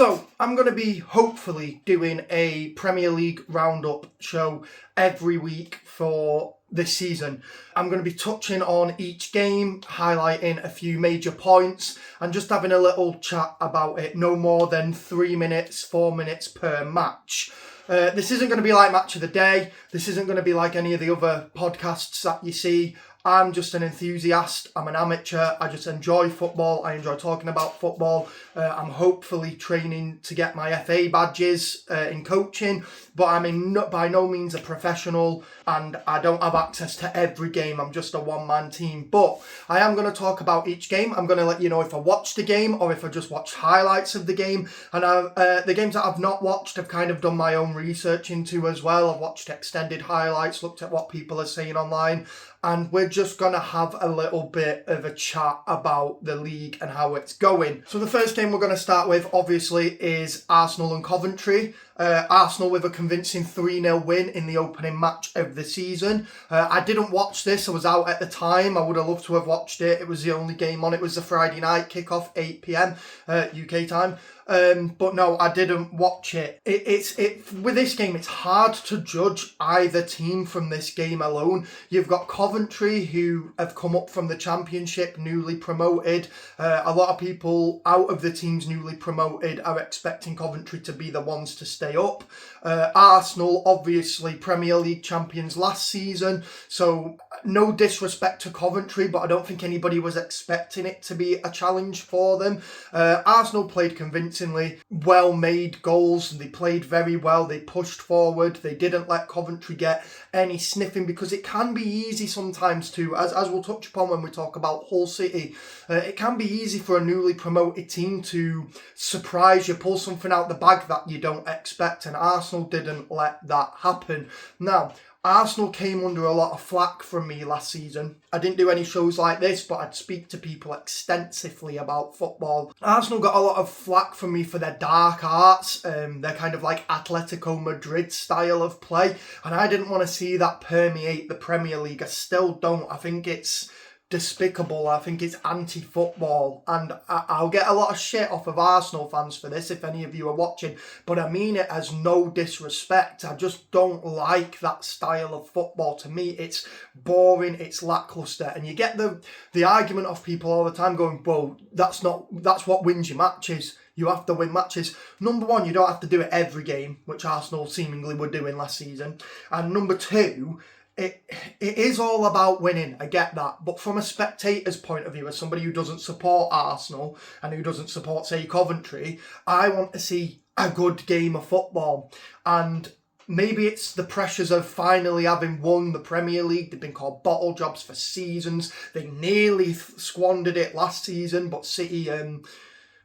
So, I'm going to be hopefully doing a Premier League roundup show every week for this season. I'm going to be touching on each game, highlighting a few major points, and just having a little chat about it. No more than 3 minutes, 4 minutes per match. This isn't going to be like Match of the Day. This isn't going to be like any of the other podcasts that you see. I'm just an enthusiast. I'm an amateur. I just enjoy football. I enjoy talking about football. I'm hopefully training to get my FA badges in coaching, but I'm by no means a professional, and I don't have access to every game. I'm just a one-man team, but I am going to talk about each game. I'm going to let you know if I watched a game or if I just watched highlights of the game. And the games that I've not watched, I've kind of done my own research into as well. I've watched extended highlights, looked at what people are saying online, and we're just going to have a little bit of a chat about the league and how it's going. So the first game we're going to start with, obviously, is Arsenal and Coventry. Arsenal with a convincing 3-0 win in the opening match of the season. I didn't watch this. I was out at the time. I would have loved to have watched it. It was the only game on. It was the Friday night kickoff, 8 p.m. UK time. But no, I didn't watch it. With this game, it's hard to judge either team from this game alone. You've got Coventry, who have come up from the Championship, newly promoted. A lot of people out of the teams newly promoted are expecting Coventry to be the ones to stay up. Arsenal, obviously Premier League champions last season, so no disrespect to Coventry, but I don't think anybody was expecting it to be a challenge for them. Arsenal played convincingly, well-made goals. They played very well. They pushed forward. They didn't let Coventry get any sniffing, because it can be easy sometimes to, as we'll touch upon when we talk about Hull City, it can be easy for a newly promoted team to surprise you, pull something out the bag that you don't expect, and Arsenal didn't let that happen. Now, Arsenal came under a lot of flack from me last season. I didn't do any shows like this, but I'd speak to people extensively about football. Arsenal got a lot of flack from me for their dark arts, their kind of like Atletico Madrid style of play, and I didn't want to see that permeate the Premier League. I still don't. I think it's despicable. I think it's anti-football, and I'll get a lot of shit off of Arsenal fans for this if any of you are watching, but I mean it as no disrespect. I just don't like that style of football. To me, it's boring, it's lackluster, and you get the argument of people all the time going, well, that's what wins your matches. You have to win matches. Number one, you don't have to do it every game, which Arsenal seemingly were doing last season, and number two, It is all about winning, I get that, but from a spectator's point of view, as somebody who doesn't support Arsenal and who doesn't support, say, Coventry, I want to see a good game of football. And maybe it's the pressures of finally having won the Premier League. They've been called bottle jobs for seasons. They nearly squandered it last season, but City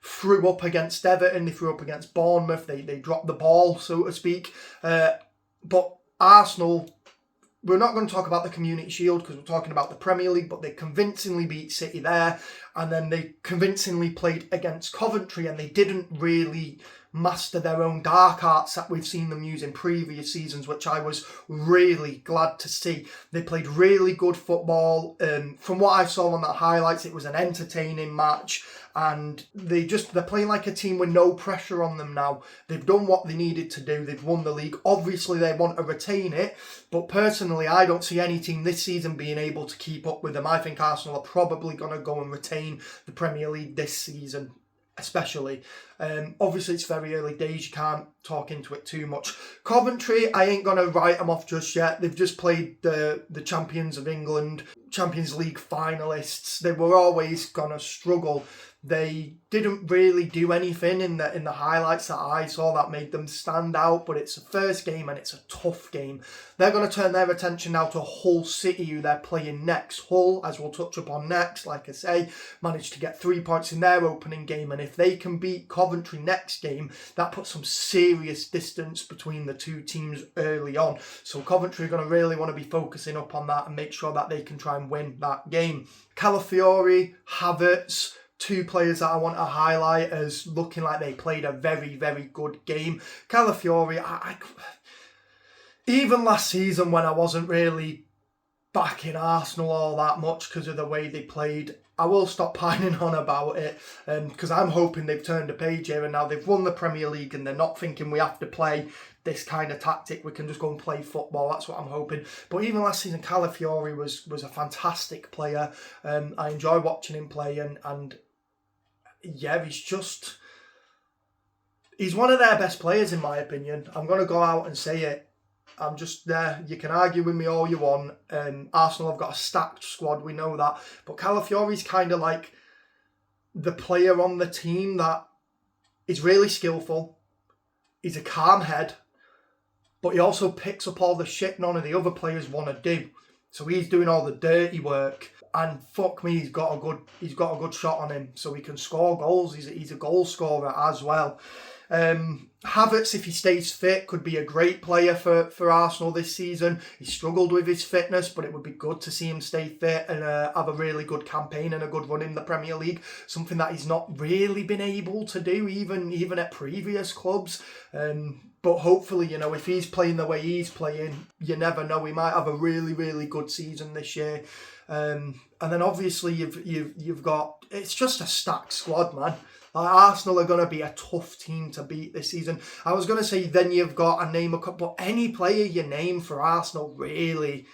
threw up against Everton, they threw up against Bournemouth, they dropped the ball, so to speak. But Arsenal, we're not going to talk about the Community Shield because we're talking about the Premier League, but they convincingly beat City there, and then they convincingly played against Coventry, and they didn't really master their own dark arts that we've seen them use in previous seasons, which I was really glad to see. They played really good football. From what I saw on that highlights, it was an entertaining match, and they're playing like a team with no pressure on them now. They've done what they needed to do. They've won the league. Obviously, they want to retain it, but personally, I don't see any team this season being able to keep up with them. I think Arsenal are probably going to go and retain the Premier League this season, especially. Obviously, it's very early days. You can't talk into it too much. Coventry, I ain't going to write them off just yet. They've just played the champions of England, Champions League finalists. They were always going to struggle. They didn't really do anything in the highlights that I saw that made them stand out, but it's the first game and it's a tough game. They're going to turn their attention now to Hull City, who they're playing next. Hull, as we'll touch upon next, like I say, managed to get 3 points in their opening game, and if they can beat Coventry next game, that puts some serious distance between the two teams early on. So Coventry are going to really want to be focusing up on that and make sure that they can try and win that game. Calafiori, Havertz, two players that I want to highlight as looking like they played a very, very good game. Calafiori, even last season when I wasn't really backing Arsenal all that much because of the way they played, I will stop pining on about it because I'm hoping they've turned a page here and now they've won the Premier League and they're not thinking we have to play this kind of tactic. We can just go and play football. That's what I'm hoping. But even last season, Calafiori was a fantastic player. I enjoy watching him play and yeah, he's one of their best players in my opinion. I'm going to go out and say it. I'm just there. You can argue with me all you want. Arsenal have got a stacked squad, we know that. But Calafiori's kind of like the player on the team that is really skillful. He's a calm head, but he also picks up all the shit none of the other players want to do. So he's doing all the dirty work. And fuck me, he's got a good shot on him, so he can score goals. He's a goal scorer as well. Havertz, if he stays fit, could be a great player for Arsenal this season. He struggled with his fitness, but it would be good to see him stay fit and have a really good campaign and a good run in the Premier League. Something that he's not really been able to do, even at previous clubs. But hopefully, if he's playing the way he's playing, you never know. He might have a really, really good season this year. And then obviously you've got, it's just a stacked squad, man. Arsenal are going to be a tough team to beat this season. I was going to say then you've got to name a couple, but any player you name for Arsenal really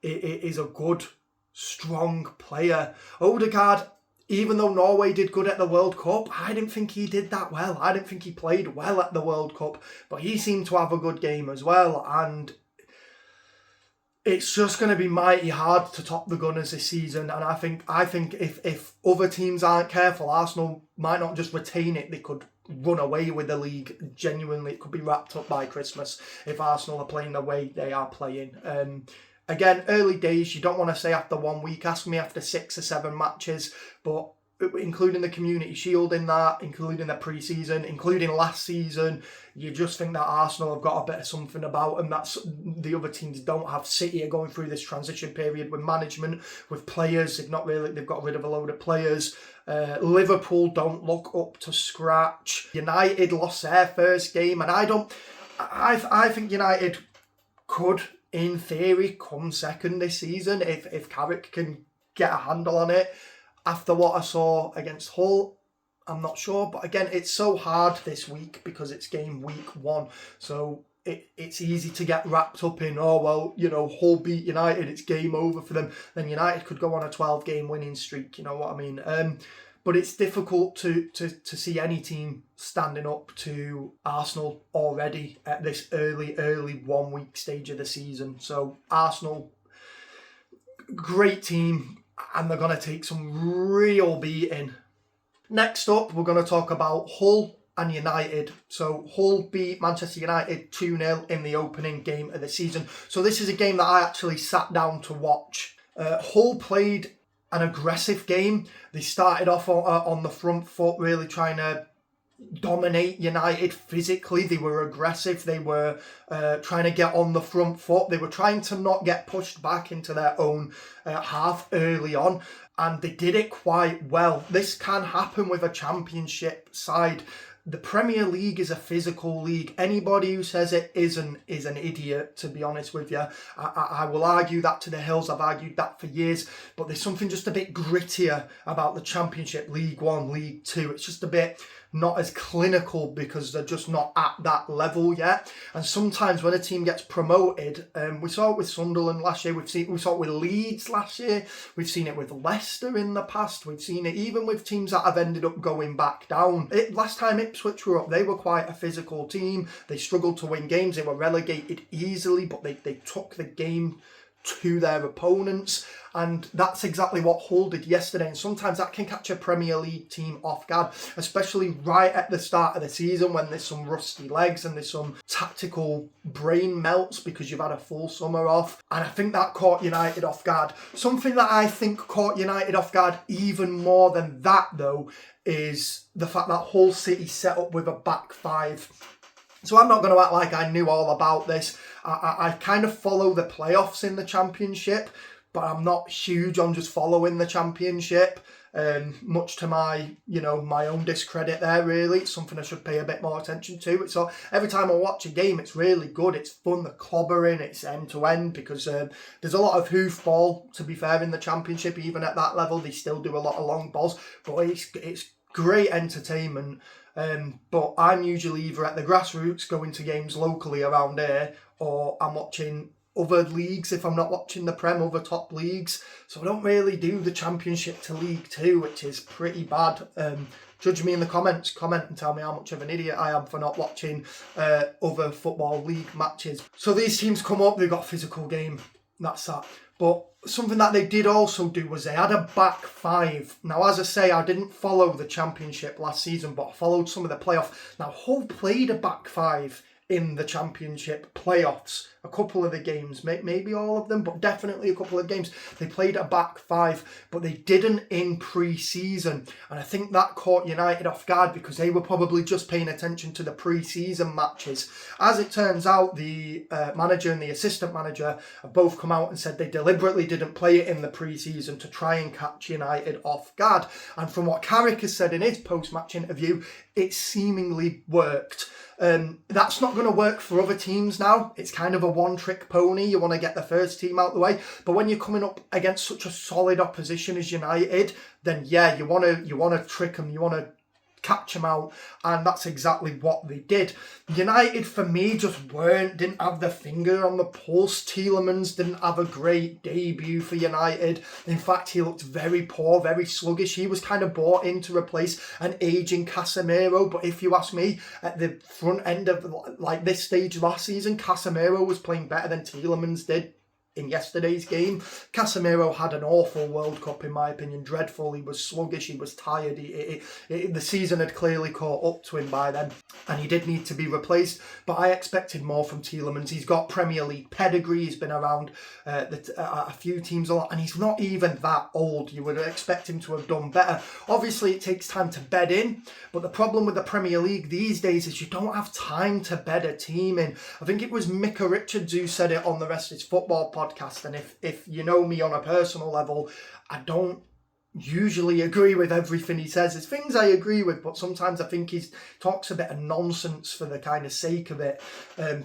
is a good, strong player. Odegaard, even though Norway did good at the World Cup, I didn't think he did that well. I didn't think he played well at the World Cup, but he seemed to have a good game as well. And it's just going to be mighty hard to top the Gunners this season. And I think if other teams aren't careful, Arsenal might not just retain it, they could run away with the league. Genuinely, it could be wrapped up by Christmas if Arsenal are playing the way they are playing. Again, early days, you don't want to say after 1 week. Ask me after 6 or 7 matches, but including the Community Shield in that, including the pre-season, including last season, you just think that Arsenal have got a bit of something about them that the other teams don't have. City are going through this transition period with management, with players. They've got rid of a load of players. Liverpool don't look up to scratch. United lost their first game, and I think United could, in theory, come second this season if Carrick can get a handle on it. After what I saw against Hull, I'm not sure. But again, it's so hard this week because it's game week 1. So it's easy to get wrapped up in, Hull beat United, it's game over for them. Then United could go on a 12-game winning streak, you know what I mean? But it's difficult to see any team standing up to Arsenal already at this early 1 week stage of the season. So Arsenal, great team, and they're going to take some real beating. Next up, we're going to talk about Hull and United. So Hull beat Manchester United 2-0 in the opening game of the season. So this is a game that I actually sat down to watch. Hull played an aggressive game. They started off on the front foot, really trying to dominate United physically. They were aggressive. They were trying to get on the front foot. They were trying to not get pushed back into their own half early on, and they did it quite well. This can happen with a championship side. The Premier League is a physical league. Anybody who says it isn't is an idiot, to be honest with you. I will argue that to the hills. I've argued that for years. But there's something just a bit grittier about the Championship, League One, League Two. It's just a bit not as clinical because they're just not at that level yet. And sometimes when a team gets promoted, we saw it with Sunderland last year, we saw it with Leeds last year, we've seen it with Leicester in the past, we've seen it even with teams that have ended up going back down. Last time Ipswich were up, they were quite a physical team. They struggled to win games, they were relegated easily, but they took the game to their opponents, and that's exactly what Hull did yesterday. And sometimes that can catch a Premier League team off guard, especially right at the start of the season when there's some rusty legs and there's some tactical brain melts because you've had a full summer off. And I think that caught United off guard. Something that I think caught United off guard even more than that, though, is the fact that Hull City set up with a back five. So I'm not going to act like I knew all about this. I kind of follow the playoffs in the Championship, but I'm not huge on just following the Championship. much to my, my own discredit there, really. It's something I should pay a bit more attention to. So every time I watch a game, it's really good. It's fun, the clobbering, it's end-to-end, because there's a lot of hoofball, to be fair, in the Championship. Even at that level, they still do a lot of long balls, but it's great entertainment. But I'm usually either at the grassroots, going to games locally around here, or I'm watching other leagues if I'm not watching the Prem, other top leagues. So I don't really do the Championship to League Two, which is pretty bad. Judge me in the comments, comment and tell me how much of an idiot I am for not watching other football league matches. So these teams come up, they've got a physical game, that's that. But something that they did also do was they had a back five. Now, as I say, I didn't follow the Championship last season, but I followed some of the playoffs. Now, Hull played a back five in the Championship playoffs. A couple of the games, maybe all of them, but definitely a couple of games. They played a back five, but they didn't in pre-season. And I think that caught United off guard because they were probably just paying attention to the pre-season matches. As it turns out, the manager and the assistant manager have both come out and said they deliberately didn't play it in the pre-season to try and catch United off guard. And from what Carrick has said in his post-match interview, it seemingly worked. That's not going to work for other teams now. It's kind of a one-trick pony. You want to get the first team out the way. But when you're coming up against such a solid opposition as United, then yeah, you want to trick them. You want to catch them out, and that's exactly what they did. United, for me, just didn't have the finger on the pulse. Tielemans didn't have a great debut for United. In fact, he looked very poor, very sluggish. He was kind of brought in to replace an aging Casemiro, but if you ask me, at the front end of like this stage last season, Casemiro was playing better than Tielemans did in yesterday's game. Casemiro had an awful World Cup, in my opinion. Dreadful. He was sluggish. He was tired. The season had clearly caught up to him by then, and he did need to be replaced. But I expected more from Tielemans. He's got Premier League pedigree. He's been around a few teams a lot, and he's not even that old. You would expect him to have done better. Obviously, it takes time to bed in, but the problem with the Premier League these days is you don't have time to bed a team in. I think it was Micah Richards who said it on the Rest Is Football podcast, and if you know me on a personal level, I don't usually agree with everything he says. There's things I agree with, but sometimes I think he talks a bit of nonsense for the kind of sake of it.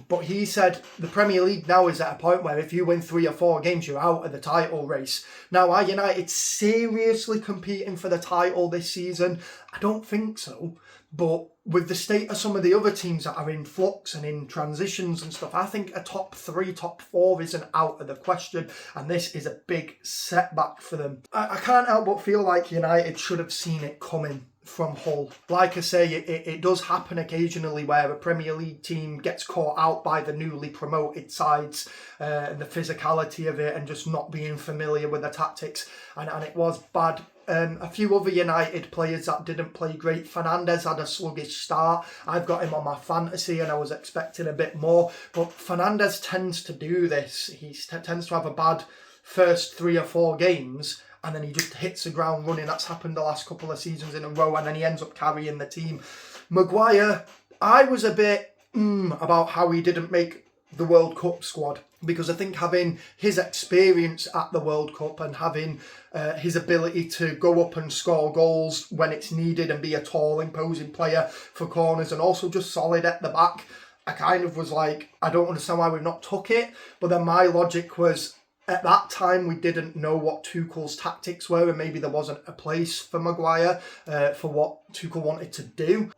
But he said the Premier League now is at a point where if you win 3 or 4 games, you're out of the title race. Now, are United seriously competing for the title this season? I don't think so. But with the state of some of the other teams that are in flux and in transitions and stuff, I think a top 3, top 4 isn't out of the question. And this is a big setback for them. I can't help but feel like United should have seen it coming from Hull. Like I say, it does happen occasionally where a Premier League team gets caught out by the newly promoted sides and the physicality of it and just not being familiar with the tactics. And it was bad. A few other United players that didn't play great. Fernandes had a sluggish start. I've got him on my fantasy and I was expecting a bit more. But Fernandes tends to do this. He tends to have a bad first 3 or 4 games and then he just hits the ground running. That's happened the last couple of seasons in a row and then he ends up carrying the team. Maguire, I was a bit about how he didn't make the World Cup squad, because I think having his experience at the World Cup and having his ability to go up and score goals when it's needed and be a tall, imposing player for corners and also just solid at the back, I kind of was like, I don't understand why we've not took it. But then my logic was, at that time, we didn't know what Tuchel's tactics were and maybe there wasn't a place for Maguire for what Tuchel wanted to do.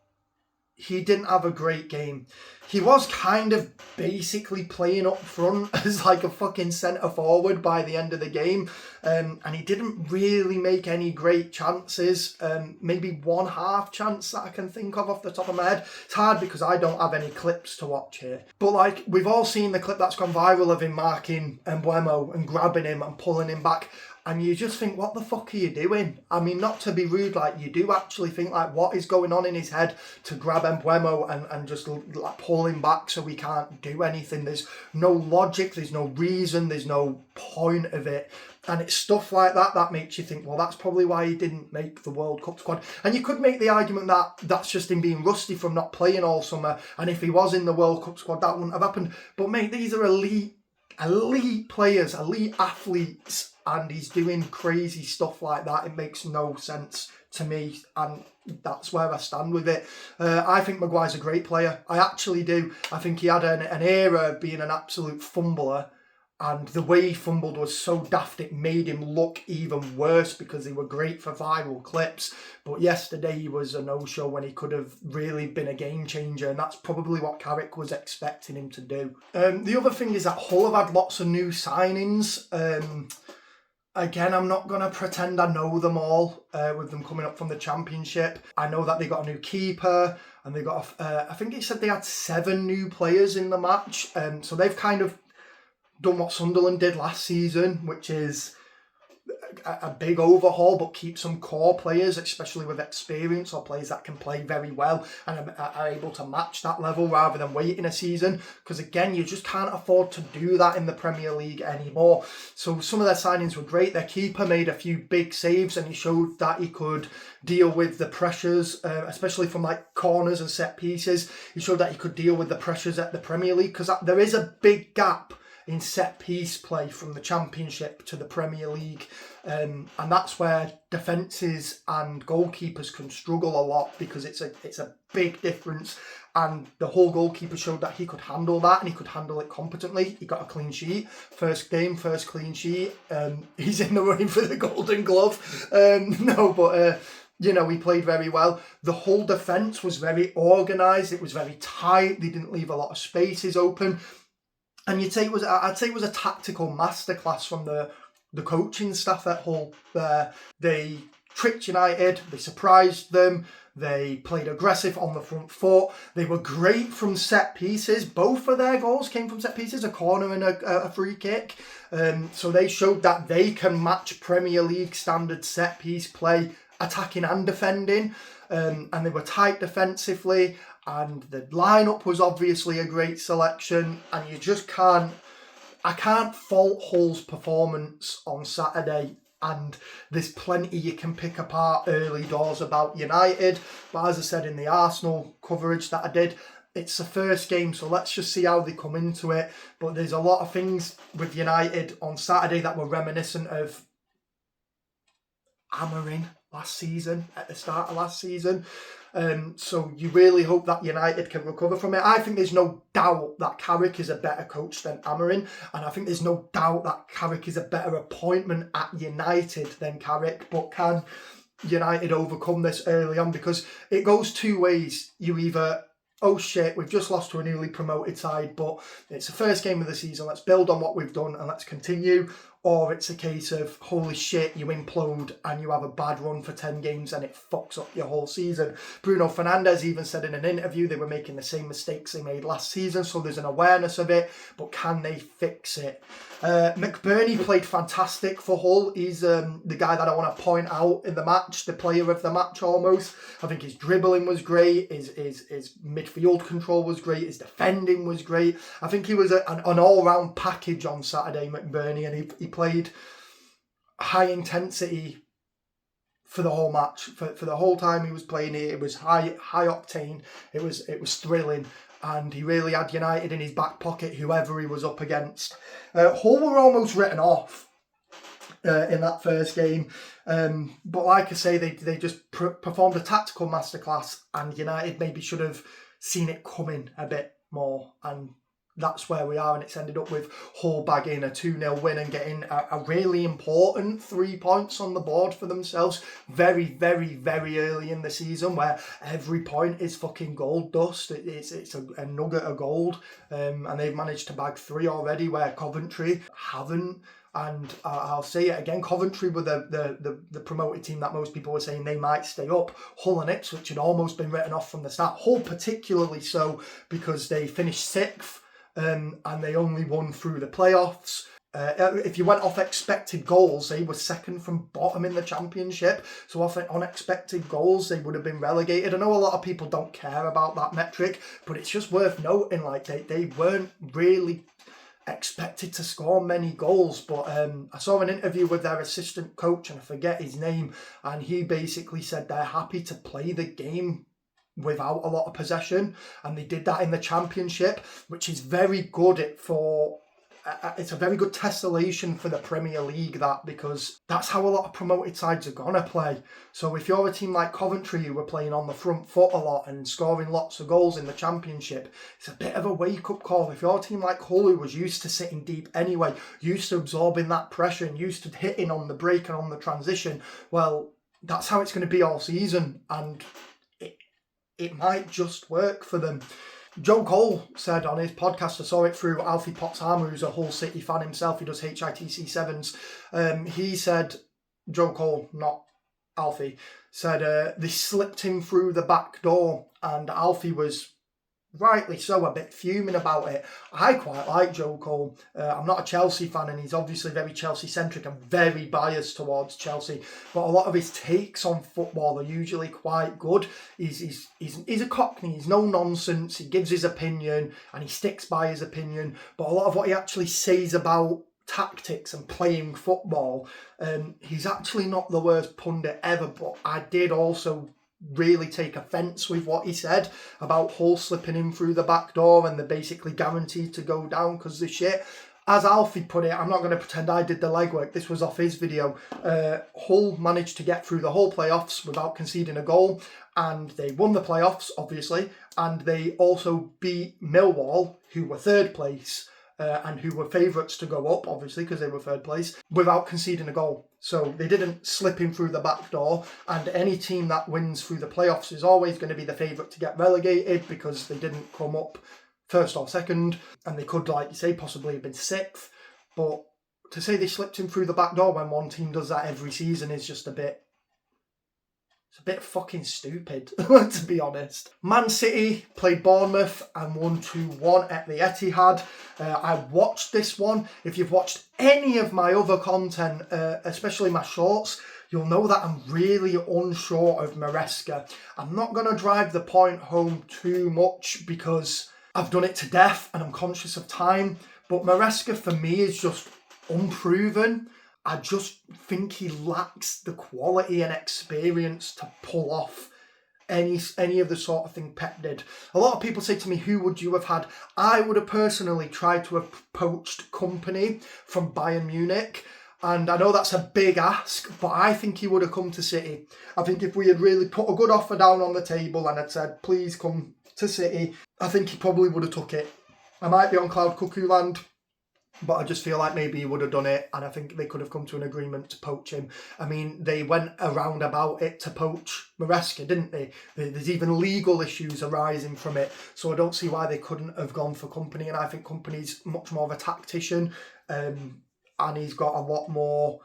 He didn't have a great game. He was kind of basically playing up front as like a fucking centre forward by the end of the game. And he didn't really make any great chances. Maybe one half chance that I can think of off the top of my head. It's hard because I don't have any clips to watch here. But like, we've all seen the clip that's gone viral of him marking Mbeumo and grabbing him and pulling him back. And you just think, what the fuck are you doing? I mean, not to be rude, like, you do actually think, like, what is going on in his head to grab Mbeumo and just like pull him back so he can't do anything? There's no logic, there's no reason, there's no point of it. And it's stuff like that that makes you think, well, that's probably why he didn't make the World Cup squad. And you could make the argument that that's just him being rusty from not playing all summer. And if he was in the World Cup squad, that wouldn't have happened. But mate, these are elite elite players, elite athletes, and he's doing crazy stuff like that. It makes no sense to me, and that's where I stand with it. I think Maguire's a great player. I actually do. I think he had an era of being an absolute fumbler, and the way he fumbled was so daft it made him look even worse because they were great for viral clips. But yesterday he was a no-show when he could have really been a game changer, and that's probably what Carrick was expecting him to do. The other thing is that Hull have had lots of new signings. Again, I'm not going to pretend I know them all with them coming up from the Championship. I know that they got a new keeper and they got, I think it said they had 7 new players in the match. So they've kind of done what Sunderland did last season, which is a big overhaul, but keep some core players, especially with experience or players that can play very well and are able to match that level rather than waiting a season. Because again, you just can't afford to do that in the Premier League anymore. So some of their signings were great. Their keeper made a few big saves and he showed that he could deal with the pressures, especially from like corners and set pieces. He showed that he could deal with the pressures at the Premier League, because there is a big gap in set piece play from the Championship to the Premier League. And that's where defences and goalkeepers can struggle a lot, because it's a big difference. And the whole goalkeeper showed that he could handle that, and he could handle it competently. He got a clean sheet. First game, first clean sheet. He's in the running for the Golden Glove. He played very well. The whole defence was very organised. It was very tight. They didn't leave a lot of spaces open. And I'd say it was a tactical masterclass from the coaching staff at Hull there. They tricked United, they surprised them, they played aggressive on the front foot, they were great from set pieces. Both of their goals came from set pieces, a corner and a free kick. So they showed that they can match Premier League standard set piece play, attacking and defending. And they were tight defensively, and the lineup was obviously a great selection, and I can't fault Hull's performance on Saturday, and there's plenty you can pick apart early doors about United, but as I said in the Arsenal coverage that I did, it's the first game, so let's just see how they come into it. But there's a lot of things with United on Saturday that were reminiscent of Amorim last season, at the start of last season. So you really hope that United can recover from it. I think there's no doubt that Carrick is a better coach than Amorim, and I think there's no doubt that Carrick is a better appointment at United than Carrick. But can United overcome this early on? Because it goes two ways. You either, oh shit, we've just lost to a newly promoted side, but it's the first game of the season, let's build on what we've done and let's continue. Or it's a case of, holy shit, you implode and you have a bad run for 10 games and it fucks up your whole season. Bruno Fernandes even said in an interview they were making the same mistakes they made last season, so there's an awareness of it, but can they fix it? McBurney played fantastic for Hull. He's the guy that I want to point out in the match, the player of the match almost. I think his dribbling was great, his midfield control was great, his defending was great. I think he was an all-round package on Saturday, McBurney, and he played high intensity for the whole match. For the whole time he was playing it was high octane. It was thrilling, and he really had United in his back pocket, whoever he was up against. Hull were almost written off in that first game, but like I say, they just performed a tactical masterclass, and United maybe should have seen it coming a bit more, and that's where we are, and it's ended up with Hull bagging a 2-0 win and getting a really important 3 points on the board for themselves very, very, very early in the season, where every point is fucking gold dust. It's a nugget of gold, and they've managed to bag 3 already, where Coventry haven't. And I'll say it again, Coventry were the promoted team that most people were saying they might stay up. Hull and Ipswich had almost been written off from the start. Hull particularly so, because they finished 6th. And they only won through the playoffs. If you went off expected goals, they were second from bottom in the Championship. So off unexpected goals, they would have been relegated. I know a lot of people don't care about that metric, but it's just worth noting, like they weren't really expected to score many goals. But I saw an interview with their assistant coach, and I forget his name, and he basically said they're happy to play the game without a lot of possession, and they did that in the Championship, which is very good for it's a very good tessellation for the Premier League, that, because that's how a lot of promoted sides are going to play. So if you're a team like Coventry, who were playing on the front foot a lot and scoring lots of goals in the Championship, it's a bit of a wake-up call. If you're a team like Hull, who was used to sitting deep anyway, used to absorbing that pressure and used to hitting on the break and on the transition, well, that's how it's going to be all season, and it might just work for them. Joe Cole said on his podcast, I saw it through Alfie Potts-Harmer, who's a Hull City fan himself, he does HITC 7s. He said, Joe Cole, not Alfie, said they slipped him through the back door, and Alfie was rightly so a bit fuming about it. I quite like Joe Cole. I'm not a Chelsea fan, and he's obviously very Chelsea-centric and very biased towards Chelsea, but a lot of his takes on football are usually quite good. He's a cockney, he's no nonsense, he gives his opinion and he sticks by his opinion, but a lot of what he actually says about tactics and playing football, he's actually not the worst pundit ever, but I did also really take offence with what he said about Hull slipping in through the back door and they're basically guaranteed to go down because they're shit. As Alfie put it, I'm not going to pretend I did the legwork, this was off his video, Hull managed to get through the whole playoffs without conceding a goal, and they won the playoffs, obviously, and they also beat Millwall, who were third place, and who were favourites to go up, obviously, because they were third place, without conceding a goal. So they didn't slip in through the back door, and any team that wins through the playoffs is always going to be the favourite to get relegated because they didn't come up first or second, and they could, like you say, possibly have been sixth. But to say they slipped in through the back door when one team does that every season is just a bit fucking stupid, to be honest. Man City played Bournemouth and won 2-1 at the Etihad. I watched this one. If you've watched any of my other content, especially my shorts, you'll know that I'm really unsure of Maresca. I'm not going to drive the point home too much because I've done it to death and I'm conscious of time. But Maresca for me is just unproven. I just think he lacks the quality and experience to pull off any of the sort of thing Pep did. A lot of people say to me, who would you have had? I would have personally tried to have poached Company from Bayern Munich. And I know that's a big ask, but I think he would have come to City. I think if we had really put a good offer down on the table and had said, please come to City, I think he probably would have took it. I might be on cloud cuckoo land, but I just feel like maybe he would have done it, and I think they could have come to an agreement to poach him. I mean, they went around about it to poach Maresca, didn't they? There's even legal issues arising from it, so I don't see why they couldn't have gone for Company, and I think Company's much more of a tactician, and he's got a lot more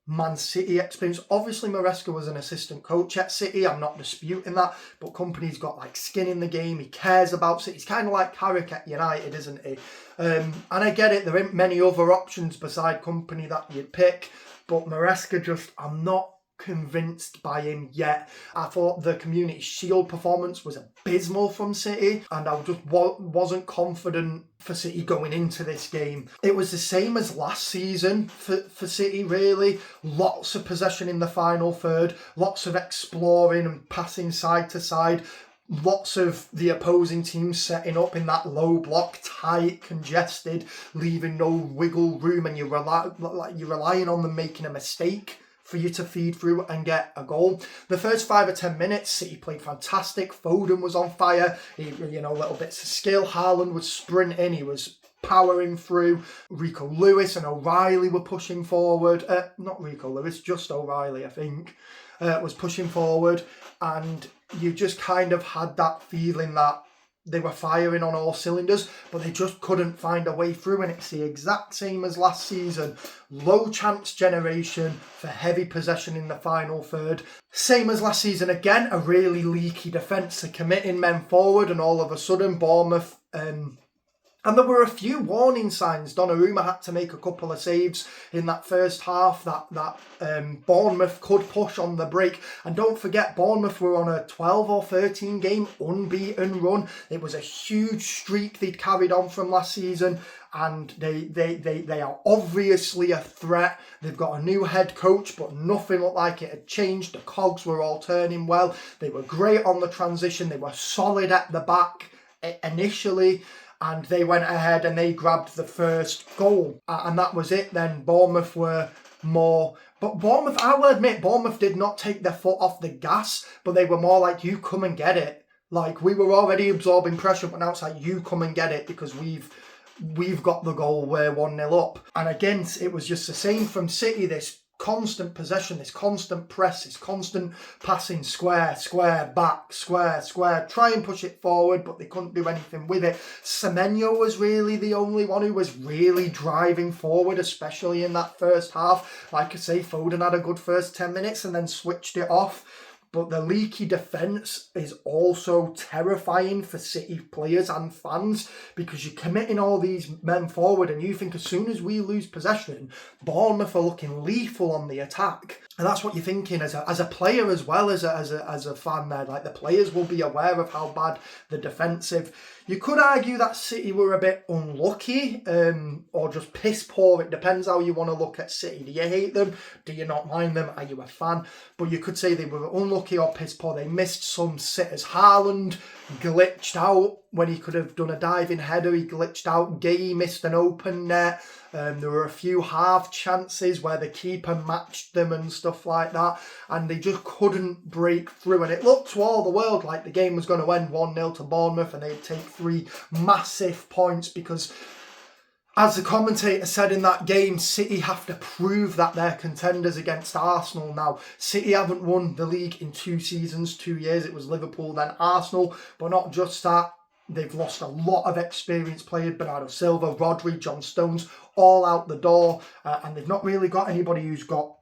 Man City experience. Obviously, Maresca was an assistant coach at City, I'm not disputing that, but Company's got like skin in the game, he cares about City. He's kind of like Carrick at United, isn't he? And I get it, there ain't many other options beside Company that you'd pick, but Maresca just, I'm not convinced by him yet. I thought the Community Shield performance was abysmal from City, and I just wasn't confident for City going into this game. It was the same as last season for City, really. Lots of possession in the final third, lots of exploring and passing side to side, lots of the opposing team setting up in that low block, tight, congested, leaving no wiggle room, and you're relying on them making a mistake for you to feed through and get a goal. The first 5 or 10 minutes, City played fantastic. Foden was on fire. Little bits of skill. Haaland was sprinting. He was powering through. Rico Lewis and O'Reilly were pushing forward. Not Rico Lewis, just O'Reilly, I think, was pushing forward. And you just kind of had that feeling that they were firing on all cylinders, but they just couldn't find a way through, and it's the exact same as last season. Low chance generation for heavy possession in the final third. Same as last season again, a really leaky defence, committing men forward, and all of a sudden Bournemouth... And there were a few warning signs. Donnarumma had to make a couple of saves in that first half that Bournemouth could push on the break. And don't forget, Bournemouth were on a 12 or 13 game unbeaten run. It was a huge streak they'd carried on from last season. And they are obviously a threat. They've got a new head coach, but nothing looked like it had changed. The cogs were all turning well. They were great on the transition. They were solid at the back initially. and they went ahead and they grabbed the first goal. And that was it then. Bournemouth were more... But Bournemouth, I will admit, Bournemouth did not take their foot off the gas, but they were more like, you come and get it. Like, we were already absorbing pressure, but now it's like, you come and get it because we've got the goal, we're 1-0 up. And again, it was just the same from City, this constant possession, this constant press, this constant passing, square, back, square, try and push it forward, but they couldn't do anything with it. Semenyo was really the only one who was really driving forward, especially in that first half. Like I say, Foden had a good first 10 minutes and then switched it off. But the leaky defence is also terrifying for City players and fans, because you're committing all these men forward and you think as soon as we lose possession, Bournemouth are looking lethal on the attack. And that's what you're thinking as a player as well as a fan there. Like, the players will be aware of how bad the defensive. You could argue that City were a bit unlucky or just piss poor. It depends how you want to look at City. Do you hate them? Do you not mind them? Are you a fan? But you could say they were unlucky or piss poor. They missed some sitters. Haaland glitched out when he could have done a diving header. He glitched out. Gay missed an open net. There were a few half chances where the keeper matched them and stuff like that, and they just couldn't break through. And it looked to all the world like the game was going to end 1-0 to Bournemouth and they'd take 3 massive points, because, as the commentator said in that game, City have to prove that they're contenders against Arsenal now. City haven't won the league in 2 seasons, 2 years. It was Liverpool, then Arsenal. But not just that, they've lost a lot of experienced players. Bernardo Silva, Rodri, John Stones, all out the door. And they've not really got anybody who's got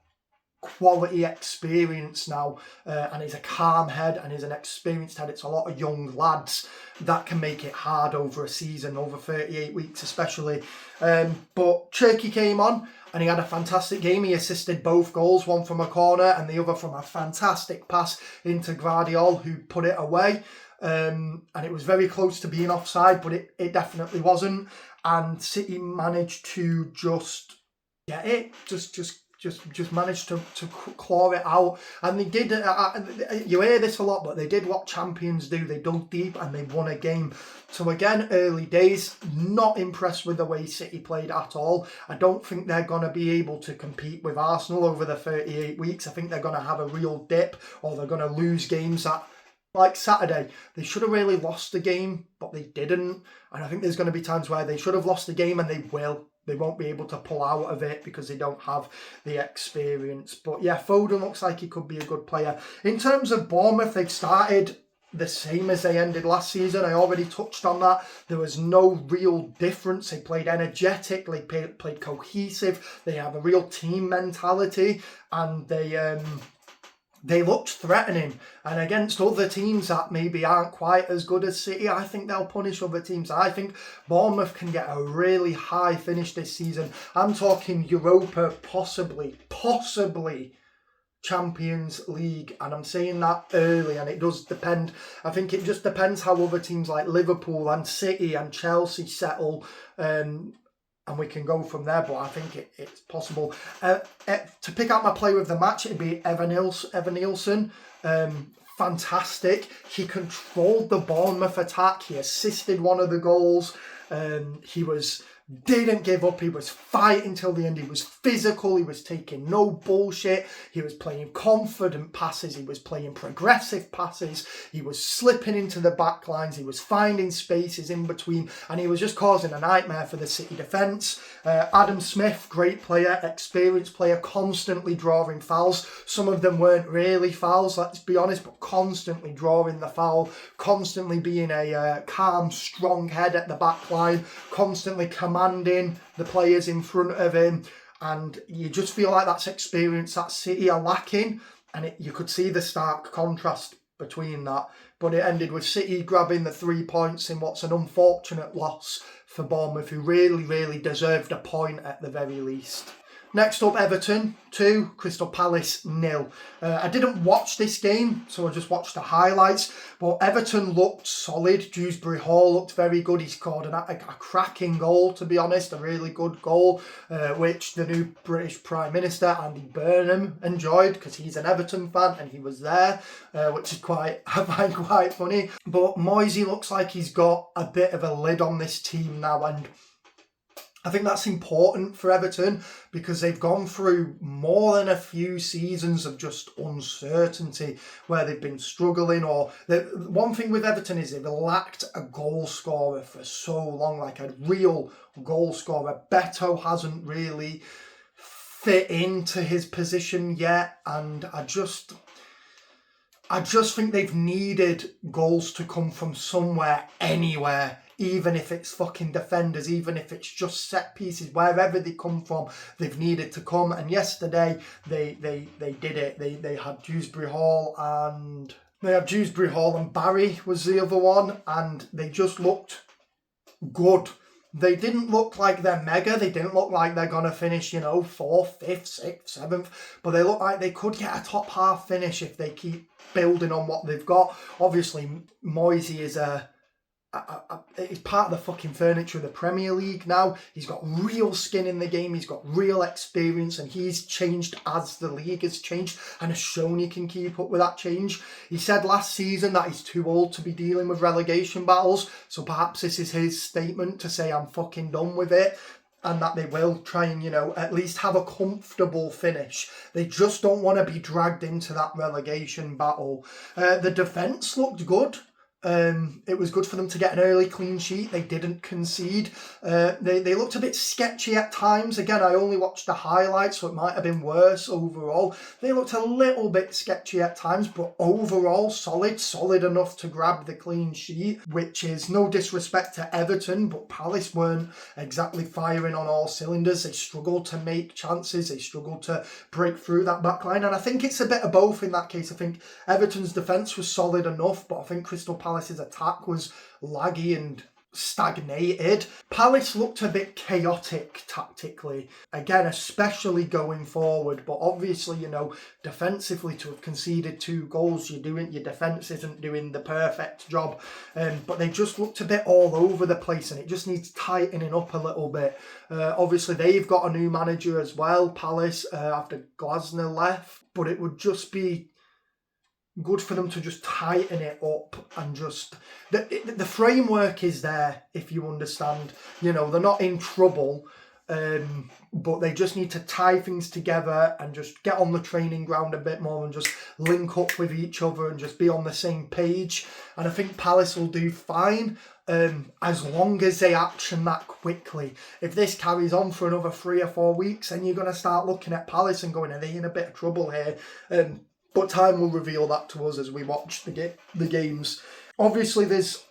quality experience now, and he's a calm head and he's an experienced head. It's a lot of young lads that can make it hard over a season, over 38 weeks especially. But Cherky came on and he had a fantastic game. He assisted both goals, one from a corner and the other from a fantastic pass into Gvardiol, who put it away. And it was very close to being offside, but it definitely wasn't. And City managed to just get it, just managed to claw it out. And they did, you hear this a lot, but they did what champions do. They dug deep and they won a game. So again, early days, not impressed with the way City played at all. I don't think they're going to be able to compete with Arsenal over the 38 weeks. I think they're going to have a real dip, or they're going to lose games that, like Saturday, they should have really lost the game, but they didn't. And I think there's going to be times where they should have lost the game and they will. They won't be able to pull out of it because they don't have the experience. But yeah, Foden looks like he could be a good player. In terms of Bournemouth, they've started the same as they ended last season. I already touched on that. There was no real difference. They played energetic, they played cohesive. They have a real team mentality, and they looked threatening. And against other teams that maybe aren't quite as good as City, I think they'll punish other teams. I think Bournemouth can get a really high finish this season. I'm talking Europa, possibly Champions League. And I'm saying that early, and it does depend. I think it just depends how other teams like Liverpool and City and Chelsea settle. And we can go from there, but I think it's possible. To pick out my player of the match, it'd be Evan Nielsen. Fantastic. He controlled the Bournemouth attack. He assisted one of the goals. He didn't give up. He was fighting till the end. He was physical. He was taking no bullshit. He was playing confident passes. He was playing progressive passes. He was slipping into the back lines. He was finding spaces in between, and he was just causing a nightmare for the City defence. Adam Smith, great player, experienced player, constantly drawing fouls. Some of them weren't really fouls, let's be honest, but constantly drawing the foul, constantly being a calm, strong head at the back line, constantly commanding the players in front of him. And you just feel like that's experience that City are lacking, and you could see the stark contrast between that. But it ended with City grabbing the 3 points in what's an unfortunate loss for Bournemouth, who really, really deserved a point at the very least. Next up, Everton 2, Crystal Palace 0. I didn't watch this game, so I just watched the highlights. But Everton looked solid. Dewsbury Hall looked very good. He scored a cracking goal, to be honest, a really good goal, which the new British Prime Minister, Andy Burnham, enjoyed because he's an Everton fan and he was there, which is I find quite funny. But Moisey looks like he's got a bit of a lid on this team now, and I think that's important for Everton because they've gone through more than a few seasons of just uncertainty where they've been struggling. Or one thing with Everton is they've lacked a goal scorer for so long, like a real goal scorer. Beto hasn't really fit into his position yet, and I just think they've needed goals to come from somewhere, anywhere. Even if it's fucking defenders, even if it's just set pieces, wherever they come from, they've needed to come. And yesterday, they did it. They had Dewsbury Hall and Barry was the other one, and they just looked good. They didn't look like they're mega. They didn't look like they're going to finish, 4th, 5th, 6th, 7th. But they look like they could get a top half finish if they keep building on what they've got. Obviously, Moisey is he's part of the fucking furniture of the Premier League now. He's got real skin in the game. He's got real experience, and he's changed as the league has changed and has shown he can keep up with that change. He said last season that he's too old to be dealing with relegation battles, so perhaps this is his statement to say I'm fucking done with it, and that they will try and, at least have a comfortable finish. They just don't want to be dragged into that relegation battle. The defence looked good. It was good for them to get an early clean sheet. They didn't concede. They looked a bit sketchy at times. Again, I only watched the highlights, so it might have been worse overall. They looked a little bit sketchy at times, but overall solid enough to grab the clean sheet, which is no disrespect to Everton, but Palace weren't exactly firing on all cylinders. They struggled to make chances. They struggled to break through that back line, and I think it's a bit of both in that case. I think Everton's defence was solid enough, but I think Crystal Palace's attack was laggy and stagnated. Palace looked a bit chaotic tactically, again, especially going forward, but obviously, defensively, to have conceded 2 goals, your defence isn't doing the perfect job, but they just looked a bit all over the place, and it just needs tightening up a little bit. Obviously, they've got a new manager as well, Palace, after Glasner left, but it would just be good for them to just tighten it up and just... The framework is there, if you understand. They're not in trouble, but they just need to tie things together and just get on the training ground a bit more and just link up with each other and just be on the same page. And I think Palace will do fine, as long as they action that quickly. If this carries on for another 3 or 4 weeks, then you're going to start looking at Palace and going, are they in a bit of trouble here? But time will reveal that to us as we watch the games. Obviously, there's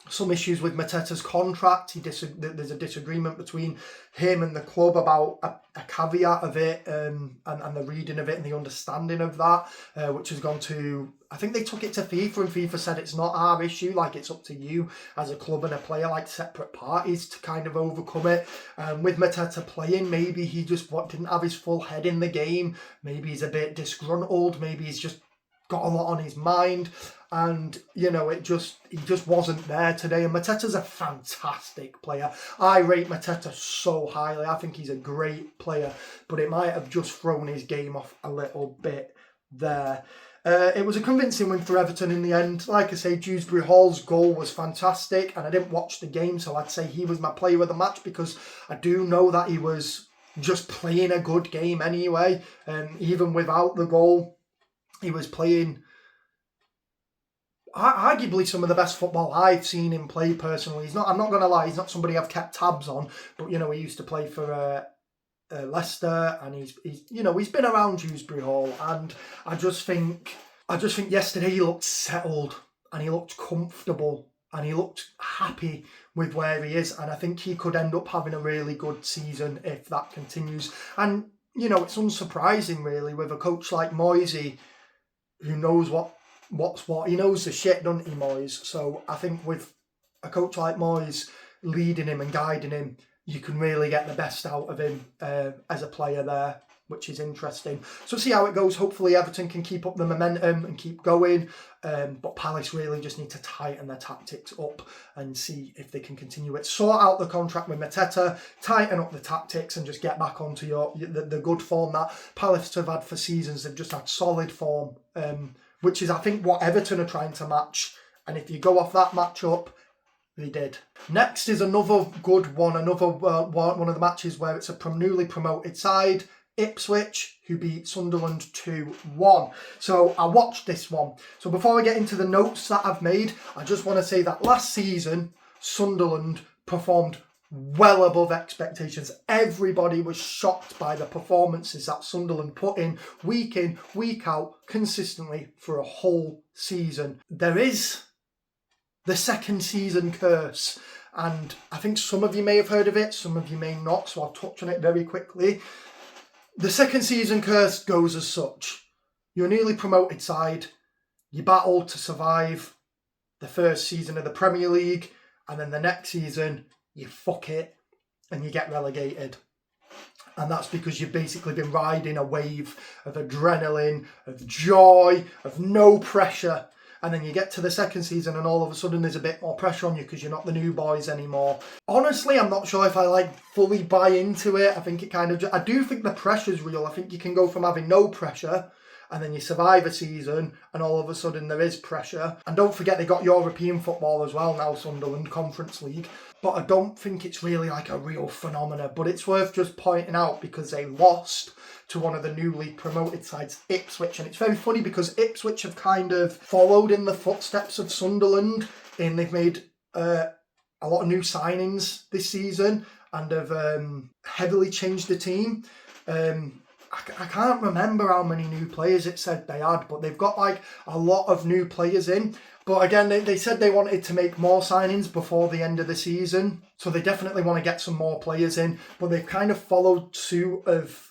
some issues with Mateta's contract. There's a disagreement between him and the club about a caveat of it, and the reading of it and the understanding of that, which has gone to... I think they took it to FIFA, and FIFA said it's not our issue, like it's up to you as a club and a player, like separate parties, to kind of overcome it. With Mateta playing, maybe he just didn't have his full head in the game. Maybe he's a bit disgruntled. Maybe he's just got a lot on his mind. And, he just wasn't there today. And Mateta's a fantastic player. I rate Mateta so highly. I think he's a great player. But it might have just thrown his game off a little bit there. It was a convincing win for Everton in the end. Like I say, Dewsbury Hall's goal was fantastic, and I didn't watch the game, so I'd say he was my player of the match because I do know that he was just playing a good game anyway. Even without the goal, he was playing arguably some of the best football I've seen him play personally. I'm not going to lie, he's not somebody I've kept tabs on, but he used to play for Leicester, and he's been around Dewsbury Hall, and I just think yesterday he looked settled and he looked comfortable and he looked happy with where he is, and I think he could end up having a really good season if that continues. And it's unsurprising really with a coach like Moisey, who knows what's what. He knows the shit, doesn't he, Moyes? So I think with a coach like Moyes leading him and guiding him, you can really get the best out of him as a player there, which is interesting. So see how it goes. Hopefully Everton can keep up the momentum and keep going. But Palace really just need to tighten their tactics up and see if they can continue it. Sort out the contract with Mateta, tighten up the tactics and just get back onto the good form that Palace have had for seasons. They've just had solid form, which is, I think, what Everton are trying to match. And if you go off that matchup, they did. Next is another good one, another one of the matches where it's a newly promoted side, Ipswich, who beat Sunderland 2-1. So I watched this one. So before I get into the notes that I've made, I just want to say that last season, Sunderland performed well above expectations. Everybody was shocked by the performances that Sunderland put in, week out, consistently for a whole season. There is the second season curse, and I think some of you may have heard of it, some of you may not, so I'll touch on it very quickly. The second season curse goes as such. You're a newly promoted side, you battle to survive the first season of the Premier League, and then the next season, you fuck it and you get relegated. And that's because you've basically been riding a wave of adrenaline, of joy, of no pressure. And then you get to the second season and all of a sudden there's a bit more pressure on you because you're not the new boys anymore. Honestly, I'm not sure if I fully buy into it. I think it I do think the pressure's real. I think you can go from having no pressure and then you survive a season and all of a sudden there is pressure. And don't forget they got European football as well now, Sunderland, Conference League. But I don't think it's really a real phenomena. But it's worth just pointing out because they lost to one of the newly promoted sides, Ipswich. And it's very funny because Ipswich have kind of followed in the footsteps of Sunderland, and they've made a lot of new signings this season and have heavily changed the team. I can't remember how many new players it said they had, but they've got a lot of new players in. But again, they said they wanted to make more signings before the end of the season. So they definitely want to get some more players in. But they've kind of followed suit of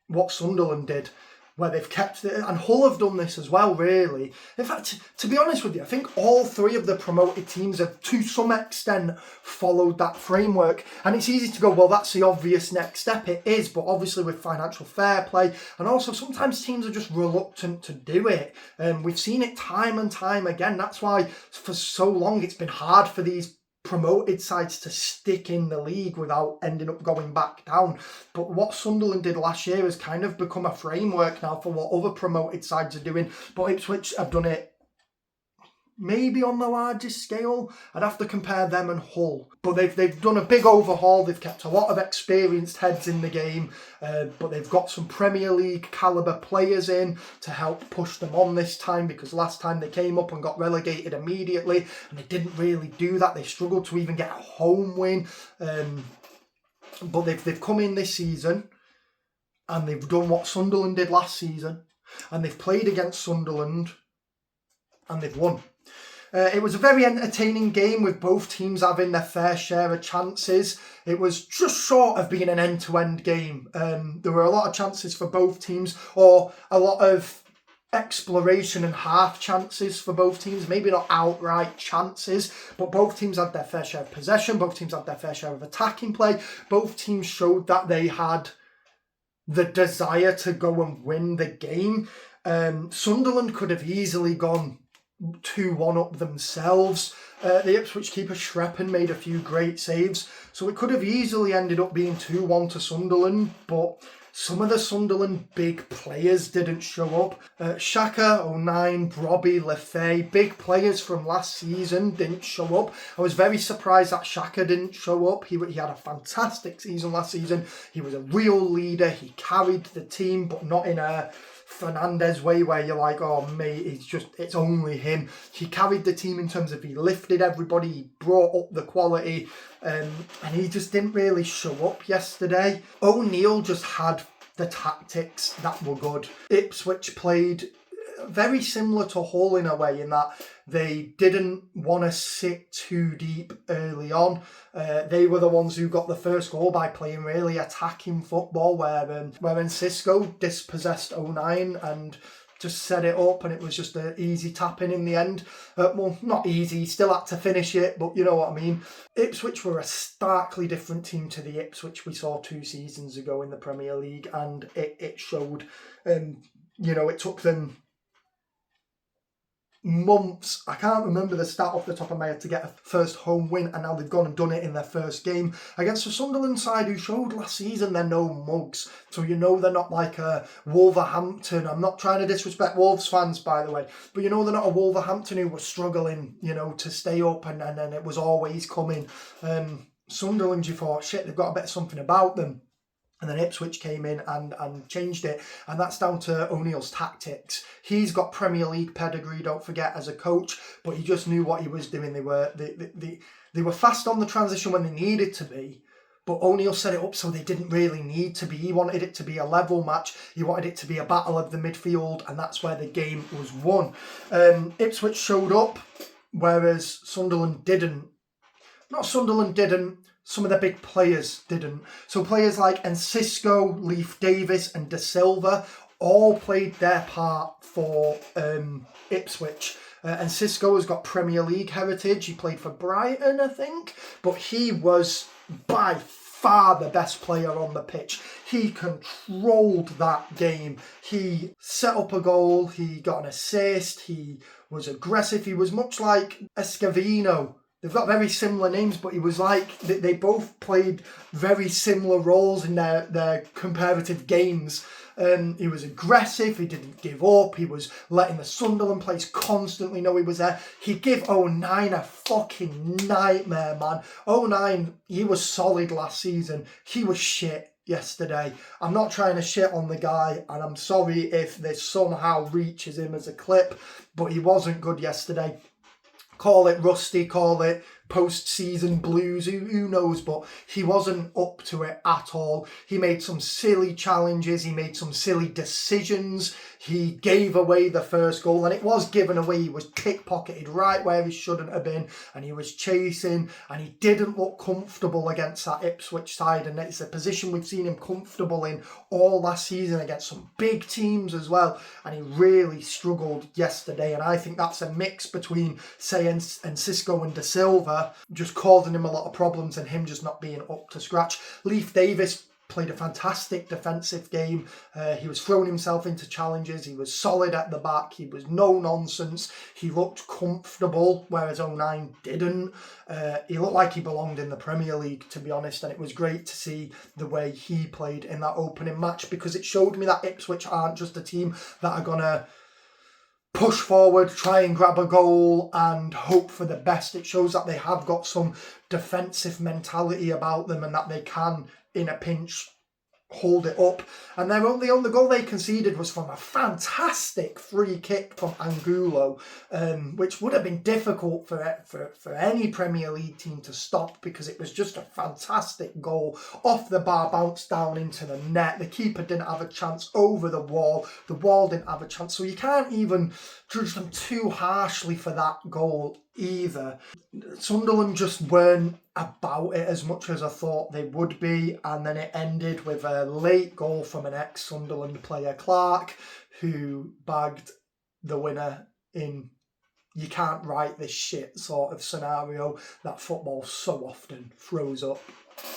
what Sunderland did, where they've kept it. And Hull have done this as well, really. In fact, to be honest with you, I think all three of the promoted teams have, to some extent, followed that framework. And it's easy to go, well, that's the obvious next step. It is, but obviously with financial fair play, and also sometimes teams are just reluctant to do it. We've seen it time and time again. That's why for so long it's been hard for these promoted sides to stick in the league without ending up going back down. But what Sunderland did last year has kind of become a framework now for what other promoted sides are doing. But Ipswich have done it maybe on the largest scale. I'd have to compare them and Hull. But they've done a big overhaul. They've kept a lot of experienced heads in the game. But they've got some Premier League calibre players in to help push them on this time, because last time they came up and got relegated immediately and they didn't really do that. They struggled to even get a home win. But they've come in this season and they've done what Sunderland did last season, and they've played against Sunderland and they've won. It was a very entertaining game with both teams having their fair share of chances. It was just short of being an end-to-end game. There were a lot of chances for both teams, or a lot of exploration and half chances for both teams. Maybe not outright chances, but both teams had their fair share of possession. Both teams had their fair share of attacking play. Both teams showed that they had the desire to go and win the game. Sunderland could have easily gone 2-1 up themselves. The Ipswich keeper Shreppen made a few great saves, so it could have easily ended up being 2-1 to Sunderland, but some of the Sunderland big players didn't show up. Xhaka, O'Nien, Brobby, Lefay, big players from last season didn't show up. I was very surprised that Xhaka didn't show up. He had a fantastic season last season. He was a real leader. He carried the team, but not in a Fernandez way where you're like, oh mate, it's only him. He carried the team in terms of he lifted everybody, he brought up the quality, and he just didn't really show up yesterday. O'Neill just had the tactics that were good. Ipswich played very similar to Hull in a way, in that they didn't want to sit too deep early on. They were the ones who got the first goal by playing really attacking football, where Cisco dispossessed O'Nien and just set it up, and it was just an easy tap-in the end. Well, not easy, still had to finish it, but you know what I mean. Ipswich were a starkly different team to the Ipswich we saw 2 seasons ago in the Premier League, and it showed. It took them months, I can't remember the stat off the top of my head, to get a first home win, and now they've gone and done it in their first game against a Sunderland side who showed last season they're no mugs. So they're not like a Wolverhampton. I'm not trying to disrespect Wolves fans, by the way, but they're not a Wolverhampton who was struggling, to stay up, and then it was always coming. Sunderland, you thought, shit, they've got a bit of something about them. And then Ipswich came in and changed it. And that's down to O'Neill's tactics. He's got Premier League pedigree, don't forget, as a coach, but he just knew what he was doing. They were fast on the transition when they needed to be, but O'Neill set it up so they didn't really need to be. He wanted it to be a level match. He wanted it to be a battle of the midfield, and that's where the game was won. Ipswich showed up, whereas Sunderland didn't. Not Sunderland didn't. Some of the big players didn't. So players like Enciso, Leif Davis and De Silva all played their part for Ipswich. Enciso has got Premier League heritage. He played for Brighton, I think. But he was by far the best player on the pitch. He controlled that game. He set up a goal. He got an assist. He was aggressive. He was much like Escavino. They've got very similar names, but he was like, they both played very similar roles in their comparative games. He was aggressive, he didn't give up, he was letting the Sunderland players constantly know he was there. He gave 09 a fucking nightmare, man. 09, he was solid last season. He was shit yesterday. I'm not trying to shit on the guy, and I'm sorry if this somehow reaches him as a clip, but he wasn't good yesterday. Call it rusty, call it post-season blues, who knows, but he wasn't up to it at all. He made some silly challenges, he made some silly decisions, he gave away the first goal, and it was given away. He was pickpocketed right where he shouldn't have been, and he was chasing, and he didn't look comfortable against that Ipswich side, and it's a position we've seen him comfortable in all last season against some big teams as well, and he really struggled yesterday, and I think that's a mix between, say, Enciso and De Silva just causing him a lot of problems and him just not being up to scratch. Leif Davis played a fantastic defensive game. He was throwing himself into challenges. He was solid at the back. He was no nonsense. He looked comfortable, whereas 09 didn't. He looked like he belonged in the Premier League, to be honest, and it was great to see the way he played in that opening match, because it showed me that Ipswich aren't just a team that are going to push forward, try and grab a goal and hope for the best. It shows that they have got some defensive mentality about them and that they can, in a pinch, hold it up. And the only goal they conceded was from a fantastic free kick from Angulo, which would have been difficult for any Premier League team to stop, because it was just a fantastic goal. Off the bar, bounced down into the net. The keeper didn't have a chance over the wall. The wall didn't have a chance. So you can't even judge them too harshly for that goal either. Sunderland just weren't about it as much as I thought they would be, and then it ended with a late goal from an ex-Sunderland player, Clark, who bagged the winner in you can't write this shit sort of scenario that football so often throws up.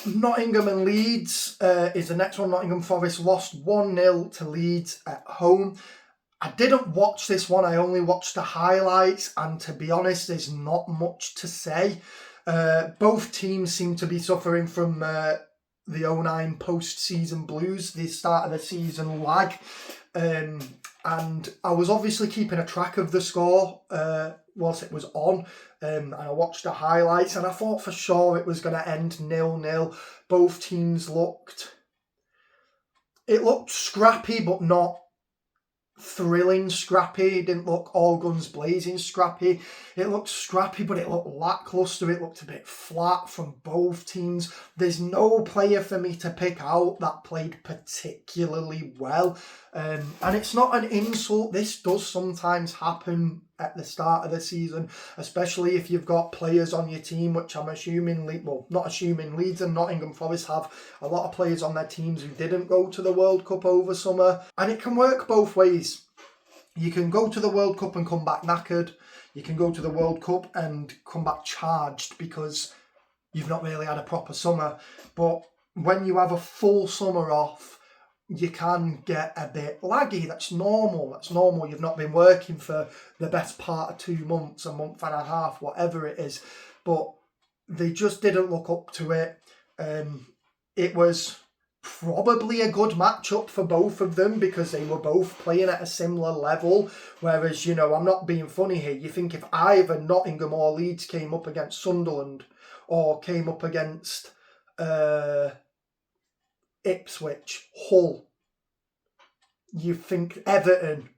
Nottingham and Leeds is the next one. Nottingham Forest lost 1-0 to Leeds at home. I didn't watch this one, I only watched the highlights, and to be honest, there's not much to say. Both teams seem to be suffering from the 09 post-season blues, the start of the season lag. And I was obviously keeping a track of the score whilst it was on. And I watched the highlights, and I thought for sure it was going to end 0-0. Both teams looked scrappy, but not thrilling scrappy. It didn't look all guns blazing scrappy. It looked scrappy, but it looked lacklustre. It looked a bit flat from both teams. There's no player for me to pick out that played particularly well. And it's not an insult. This does sometimes happen at the start of the season, especially if you've got players on your team, which I'm assuming, Leeds and Nottingham Forest have a lot of players on their teams who didn't go to the World Cup over summer. And it can work both ways. You can go to the World Cup and come back knackered. You can go to the World Cup and come back charged because you've not really had a proper summer. But when you have a full summer off, you can get a bit laggy. That's normal. That's normal. You've not been working for the best part of 2 months, a month and a half, whatever it is. But they just didn't look up to it. It was probably a good matchup for both of them because they were both playing at a similar level. Whereas, you know, I'm not being funny here. You think if either Nottingham or Leeds came up against Sunderland or came up against Ipswich, Hull, you think Everton,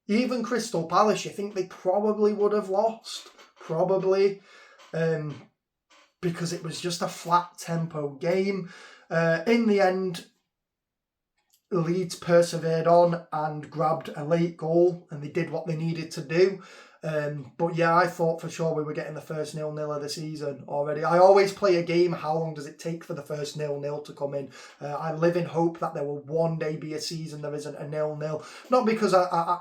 even Crystal Palace, you think they probably would have lost. Probably. Because it was just a flat tempo game. In the end, Leeds persevered on and grabbed a late goal and they did what they needed to do. But yeah, I thought for sure we were getting the first 0-0 of the season already. I always play a game, how long does it take for the first 0-0 to come in? I live in hope that there will one day be a season there isn't a 0-0. Not because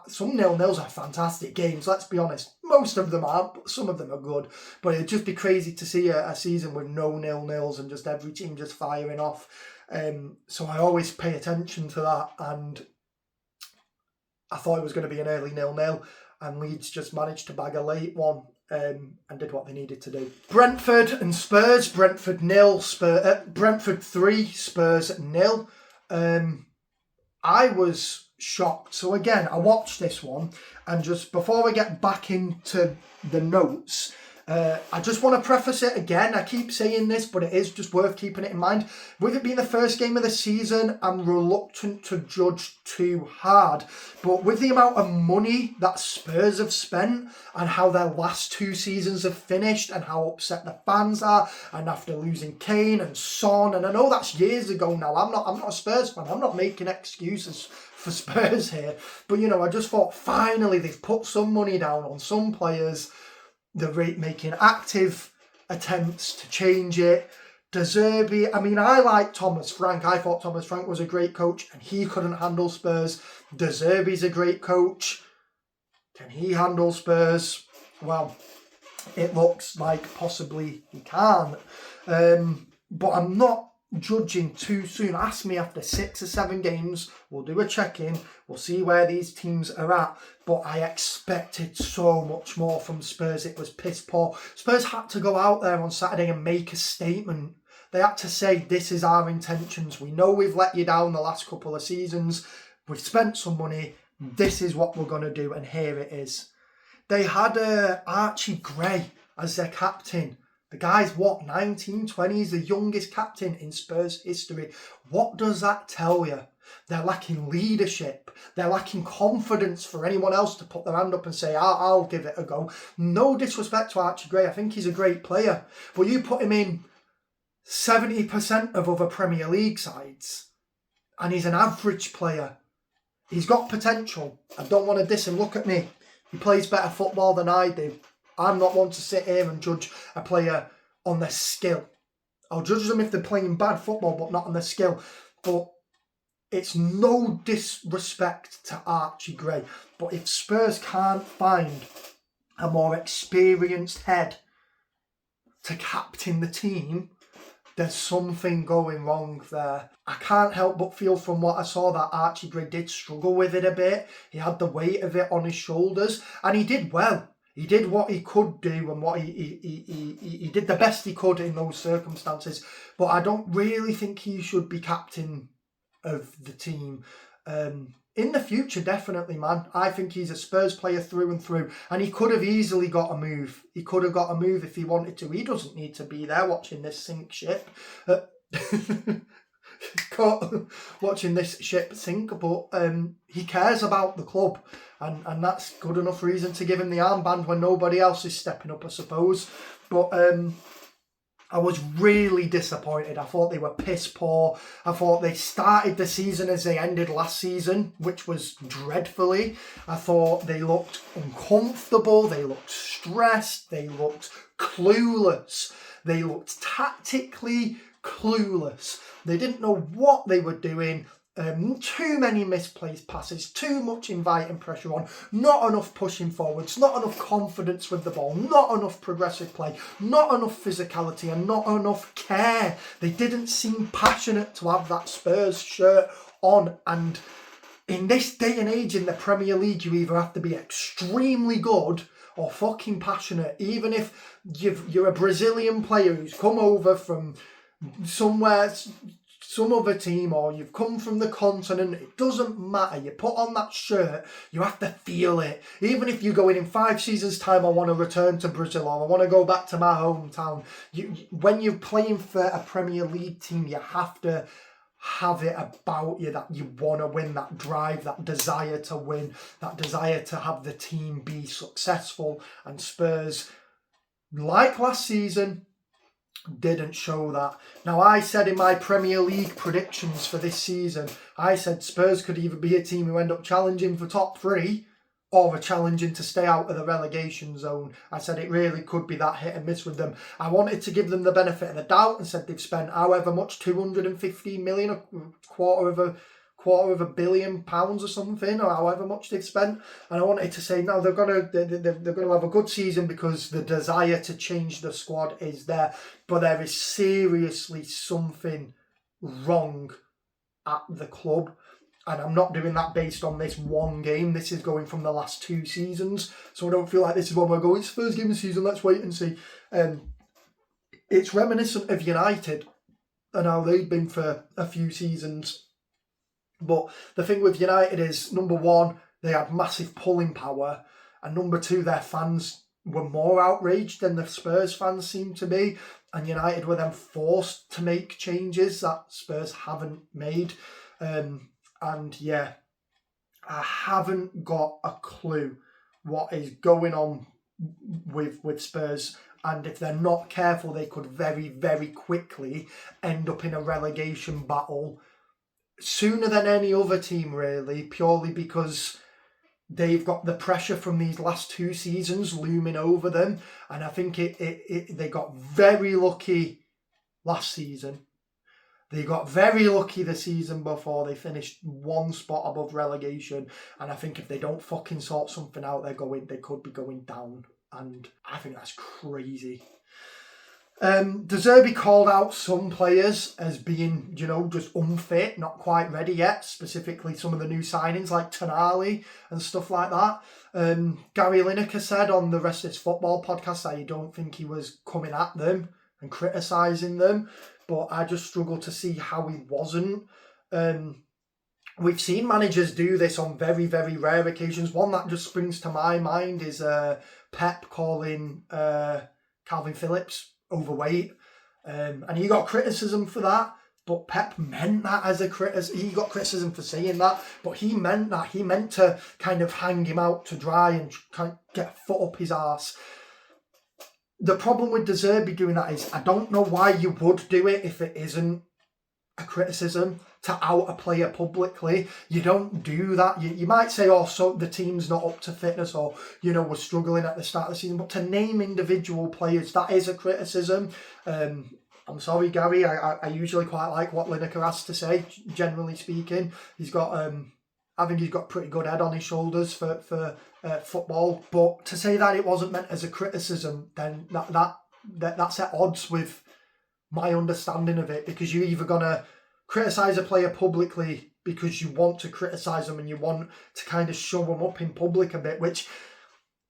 some 0-0s are fantastic games, let's be honest. Most of them aren't, but some of them are good. But it'd just be crazy to see a season with no 0-0s and just every team just firing off. So I always pay attention to that, and I thought it was going to be an early 0-0. And Leeds just managed to bag a late one and did what they needed to do. Brentford and Spurs. Brentford 0, Brentford 3, Spurs 0. I was shocked. So again, I watched this one, and just before we get back into the notes, I just want to preface it again. I keep saying this, but it is just worth keeping it in mind. With it being the first game of the season, I'm reluctant to judge too hard. But with the amount of money that Spurs have spent and how their last 2 seasons have finished and how upset the fans are, and after losing Kane and Son, and I know that's years ago now. I'm not a Spurs fan. I'm not making excuses for Spurs here. But, you know, I just thought finally they've put some money down on some players. They're making active attempts to change it. De Zerbi, I mean, I like Thomas Frank. I thought Thomas Frank was a great coach and he couldn't handle Spurs. De Zerbi's a great coach. Can he handle Spurs? Well, it looks like possibly he can. But I'm not judging too soon. Ask me after 6 or 7 games. We'll do a check-in. We'll see where these teams are at. But I expected so much more from Spurs. It was piss poor. Spurs had to go out there on Saturday and make a statement. They had to say, this is our intentions. We know we've let you down the last couple of seasons. We've spent some money. This is what we're going to do. And here it is. They had Archie Gray as their captain. The guy's, 19, 20? He's the youngest captain in Spurs history. What does that tell you? They're lacking leadership. They're lacking confidence for anyone else to put their hand up and say, I'll give it a go. No disrespect to Archie Gray. I think he's a great player. But you put him in 70% of other Premier League sides, and he's an average player. He's got potential. I don't want to diss him. Look at me. He plays better football than I do. I'm not one to sit here and judge a player on their skill. I'll judge them if they're playing bad football, but not on their skill. But it's no disrespect to Archie Gray. But if Spurs can't find a more experienced head to captain the team, there's something going wrong there. I can't help but feel from what I saw that Archie Gray did struggle with it a bit. He had the weight of it on his shoulders, and he did well. He did what he could do, and what he did the best he could in those circumstances. But I don't really think he should be captain of the team. In the future, definitely, man. I think he's a Spurs player through and through, and he could have easily got a move. He could have got a move if he wanted to. He doesn't need to be there watching this sink ship. Watching this ship sink, but he cares about the club, and that's good enough reason to give him the armband when nobody else is stepping up, I suppose. But I was really disappointed. I thought they were piss poor. I thought they started the season as they ended last season, which was dreadfully. I thought they looked uncomfortable. They looked stressed. They looked clueless. They looked tactically clueless. They didn't know what they were doing. Too many misplaced passes, too much inviting pressure on, not enough pushing forwards, not enough confidence with the ball, not enough progressive play, not enough physicality, and not enough care. They didn't seem passionate to have that Spurs shirt on. And in this day and age in the Premier League, you either have to be extremely good or fucking passionate. Even if you're a Brazilian player who's come over from somewhere, some other team, or you've come from the continent, it doesn't matter. You put on that shirt, you have to feel it. Even if you go in 5 seasons' time, I want to return to Brazil, or I want to go back to my hometown. When you're playing for a Premier League team, you have to have it about you that you want to win, that drive, that desire to win, that desire to have the team be successful. And Spurs, like last season, didn't show that. Now, I said in my Premier League predictions for this season, I said Spurs could either be a team who end up challenging for top 3 or challenging to stay out of the relegation zone. I said it really could be that hit and miss with them. I wanted to give them the benefit of the doubt and said they've spent however much, 250 million, a quarter of a billion pounds or something, or however much they've spent. And I wanted to say, no, they're gonna have a good season because the desire to change the squad is there. But there is seriously something wrong at the club. And I'm not doing that based on this one game. This is going from the last 2 seasons. So I don't feel like this is one where I go, it's the first game of the season, let's wait and see. It's reminiscent of United and how they've been for a few seasons. But the thing with United is, number one, they had massive pulling power. And number two, their fans were more outraged than the Spurs fans seem to be. And United were then forced to make changes that Spurs haven't made. And yeah, I haven't got a clue what is going on with Spurs. And if they're not careful, they could very, very quickly end up in a relegation battle sooner than any other team, really, purely because they've got the pressure from these last 2 seasons looming over them. And I think they got very lucky last season. They got very lucky the season before. They finished 1 spot above relegation. And I think if they don't fucking sort something out, they could be going down. And I think that's crazy. De Zerbi called out some players as being, just unfit, not quite ready yet, specifically some of the new signings like Tonali and stuff like that. Gary Lineker said on the Rest of This Football podcast that he don't think he was coming at them and criticising them, but I just struggle to see how he wasn't. We've seen managers do this on very, very rare occasions. One that just springs to my mind is Pep calling Calvin Phillips overweight, and he got criticism for that, but Pep meant that as a criticism. He got criticism for saying that, but he meant that. He meant to kind of hang him out to dry and kind of get a foot up his arse. The problem with De Zerbi doing that is, I don't know why you would do it if it isn't a criticism to out a player publicly. You don't do that. You might say, so the team's not up to fitness, or, we're struggling at the start of the season. But to name individual players, that is a criticism. I'm sorry, Gary. I usually quite like what Lineker has to say, generally speaking. He's got, I think he's got a pretty good head on his shoulders for football. But to say that it wasn't meant as a criticism, then that's at odds with my understanding of it, because you're either going to criticise a player publicly because you want to criticise them and you want to kind of show them up in public a bit, which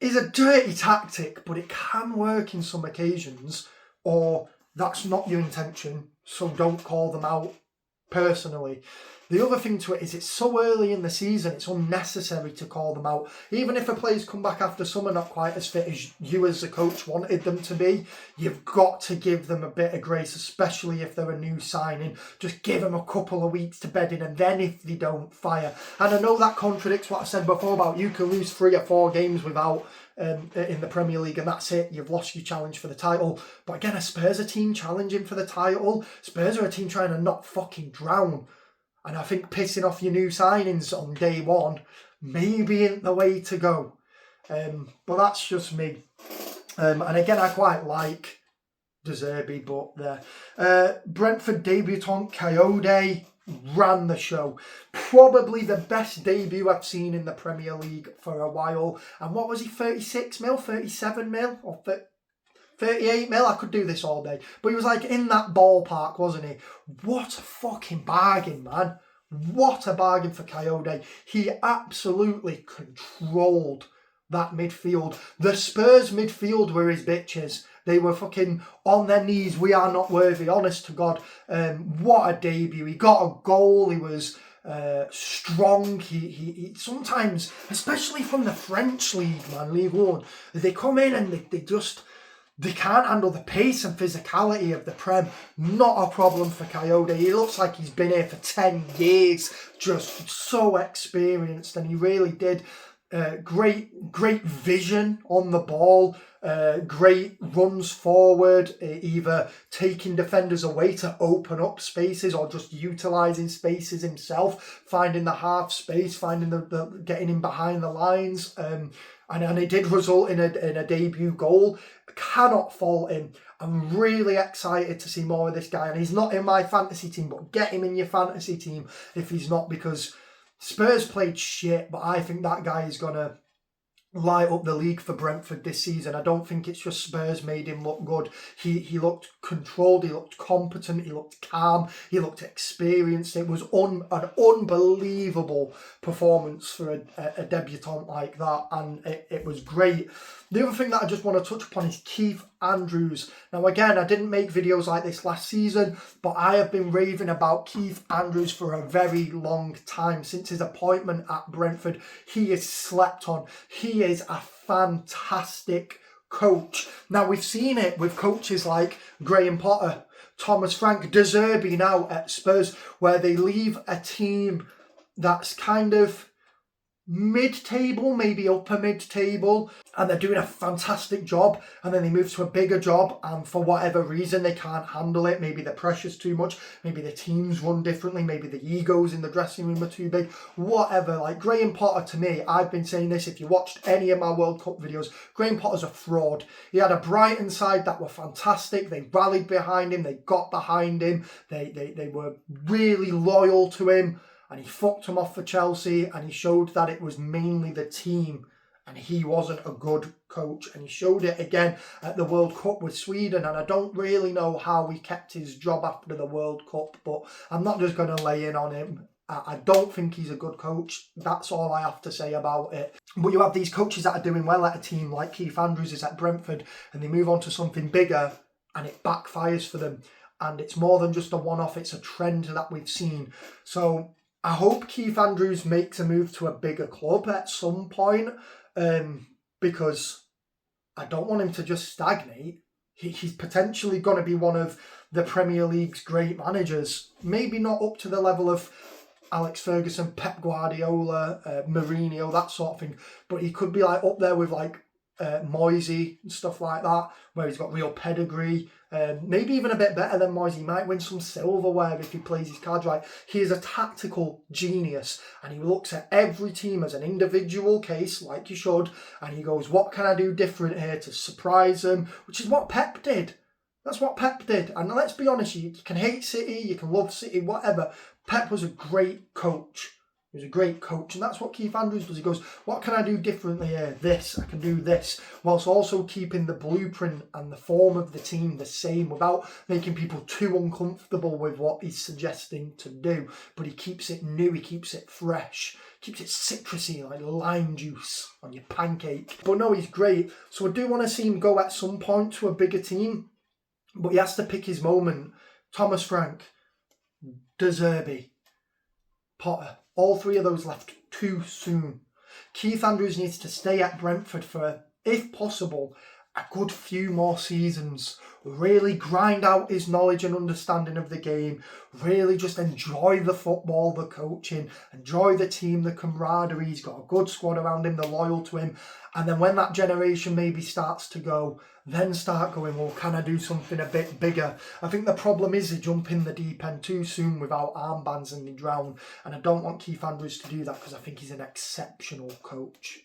is a dirty tactic, but it can work in some occasions, or that's not your intention, so don't call them out personally. The other thing to it is it's so early in the season, it's unnecessary to call them out. Even if a player's come back after summer not quite as fit as you as a coach wanted them to be, you've got to give them a bit of grace, especially if they're a new signing. Just give them a couple of weeks to bed in, and then if they don't, fire. And I know that contradicts what I said before about you can lose 3 or 4 games without in the Premier League, and that's it, you've lost your challenge for the title. But again, a Spurs a team challenging for the title. Spurs are a team trying to not fucking drown. And I think pissing off your new signings on day one maybe isn't the way to go. But that's just me. And again, I quite like De Zerbi, but there. Brentford debutant Coyote ran the show. Probably the best debut I've seen in the Premier League for a while. And what was he, 36 mil, 37 mil, or 38 mil? I could do this all day. But he was like in that ballpark, wasn't he? What a fucking bargain, man. What a bargain for Coyote. He absolutely controlled that midfield. The Spurs midfield were his bitches. They were fucking on their knees. We are not worthy, honest to God. What a debut. He got a goal. He was strong. He sometimes, especially from the French league, man, League One, they come in and they can't handle the pace and physicality of the Prem. Not a problem for Coyote. He looks like he's been here for 10 years, just so experienced, and he really did. Great vision on the ball, great runs forward, either taking defenders away to open up spaces or just utilising spaces himself, finding the half space, finding the getting in behind the lines, and it did result in a debut goal. Cannot fault him. I'm really excited to see more of this guy, and he's not in my fantasy team, but get him in your fantasy team if he's not, because Spurs played shit, but I think that guy is going to light up the league for Brentford this season. I don't think it's just Spurs made him look good. He looked controlled, he looked competent, he looked calm, he looked experienced. It was an unbelievable performance for a debutant like that, and it was great. The other thing that I just want to touch upon is Keith Andrews. Now again, I didn't make videos like this last season, but I have been raving about Keith Andrews for a very long time. Since his appointment at Brentford, he is slept on. He is a fantastic coach. Now we've seen it with coaches like Graham Potter, Thomas Frank, De Zerbi now at Spurs, where they leave a team that's kind of mid-table, maybe upper mid-table, and they're doing a fantastic job, and then they move to a bigger job, and for whatever reason they can't handle it. Maybe the pressure's too much, maybe the teams run differently, maybe the egos in the dressing room are too big, whatever. Like Graham Potter, to me, I've been saying this, if you watched any of my World Cup videos, Graham Potter's a fraud. He had a Brighton side that were fantastic, they rallied behind him, they got behind him, they were really loyal to him, and he fucked him off for Chelsea, and he showed that it was mainly the team and he wasn't a good coach. And he showed it again at the World Cup with Sweden, and I don't really know how he kept his job after the World Cup, but I'm not just going to lay in on him. I don't think he's a good coach. That's all I have to say about it. But you have these coaches that are doing well at a team, like Keith Andrews is at Brentford, and they move on to something bigger and it backfires for them. And it's more than just a one-off, it's a trend that we've seen. So I hope Keith Andrews makes a move to a bigger club at some point, because I don't want him to just stagnate. He's potentially going to be one of the Premier League's great managers. Maybe not up to the level of Alex Ferguson, Pep Guardiola, Mourinho, that sort of thing, but he could be like up there with like Moisey and stuff like that, where he's got real pedigree. Maybe even a bit better than Moisey. He might win some silverware if he plays his cards right. He is a tactical genius, and he looks at every team as an individual case, like you should, and he goes, what can I do different here to surprise them? Which is what Pep did. That's what Pep did. And let's be honest, you can hate City, you can love City, whatever. Pep was a great coach. He was a great coach, and that's what Keith Andrews does. He goes, what can I do differently here? This, I can do this, whilst also keeping the blueprint and the form of the team the same without making people too uncomfortable with what he's suggesting to do. But he keeps it new, he keeps it fresh, keeps it citrusy like lime juice on your pancake. But no, he's great. So I do want to see him go at some point to a bigger team, but he has to pick his moment. Thomas Frank, De Zerbi, Potter. All three of those left too soon. Keith Andrews needs to stay at Brentford for, if possible, a good few more seasons. Really grind out his knowledge and understanding of the game. Really just enjoy the football, the coaching. Enjoy the team, the camaraderie. He's got a good squad around him. They're loyal to him. And then when that generation maybe starts to go, then start going, well, can I do something a bit bigger? I think the problem is they jump in the deep end too soon without armbands and they drown. And I don't want Keith Andrews to do that because I think he's an exceptional coach.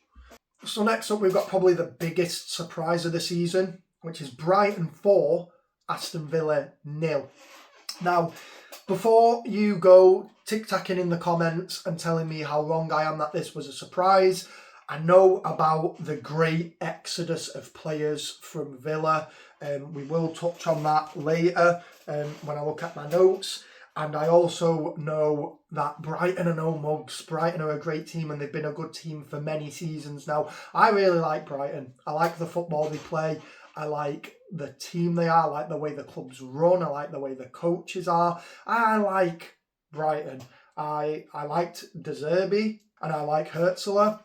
So next up, we've got probably the biggest surprise of the season, which is Brighton 4, Aston Villa 0. Now, before you go tic-tacking in the comments and telling me how wrong I am that this was a surprise, I know about the great exodus of players from Villa. We will touch on that later when I look at my notes. And I also know that Brighton are no mugs. Brighton are a great team and they've been a good team for many seasons now. I really like Brighton. I like the football they play. I like the team they are. I like the way the club's run. I like the way the coaches are. I like Brighton. I liked De Zerbi and I like Herzler.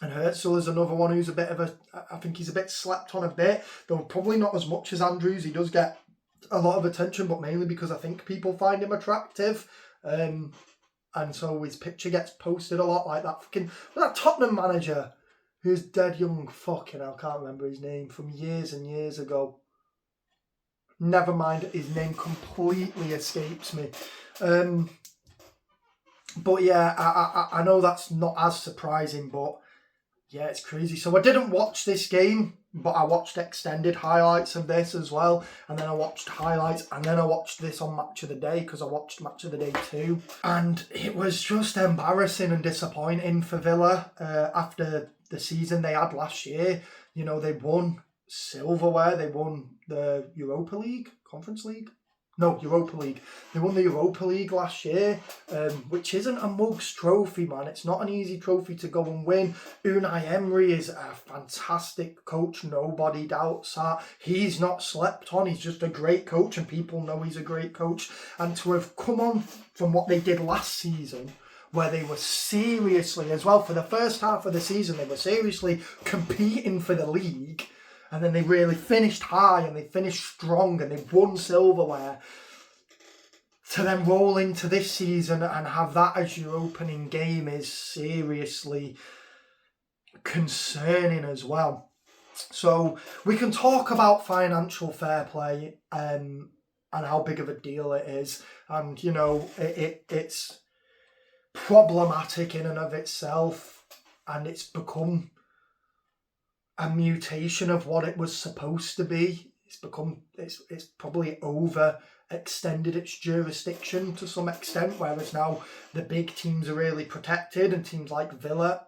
And Herzl is another one who's a bit of I think he's a bit slept on a bit, though probably not as much as Andrews. He does get a lot of attention, but mainly because I think people find him attractive. And so his picture gets posted a lot, like that Tottenham manager who's dead young, fucking hell, can't remember his name, from years and years ago. Never mind, his name completely escapes me. But yeah, I know that's not as surprising, but yeah, it's crazy. So I didn't watch this game, but I watched extended highlights of this as well. And then I watched highlights and then I watched this on Match of the Day because I watched Match of the Day too. And it was just embarrassing and disappointing for Villa after the season they had last year. You know, they won silverware. They won the Europa League, Conference League. No, Europa League. They won the Europa League last year, which isn't a mugs trophy, man. It's not an easy trophy to go and win. Unai Emery is a fantastic coach. Nobody doubts that. He's not slept on. He's just a great coach, and people know he's a great coach. And to have come on from what they did last season, where they were seriously, as well, for the first half of the season, they were seriously competing for the league. And then they really finished high and they finished strong and they won silverware. To then roll into this season and have that as your opening game is seriously concerning as well. So we can talk about financial fair play and how big of a deal it is. And, you know, it's problematic in and of itself. And it's become a mutation of what it was supposed to be. It's probably overextended its jurisdiction to some extent, whereas now the big teams are really protected and teams like Villa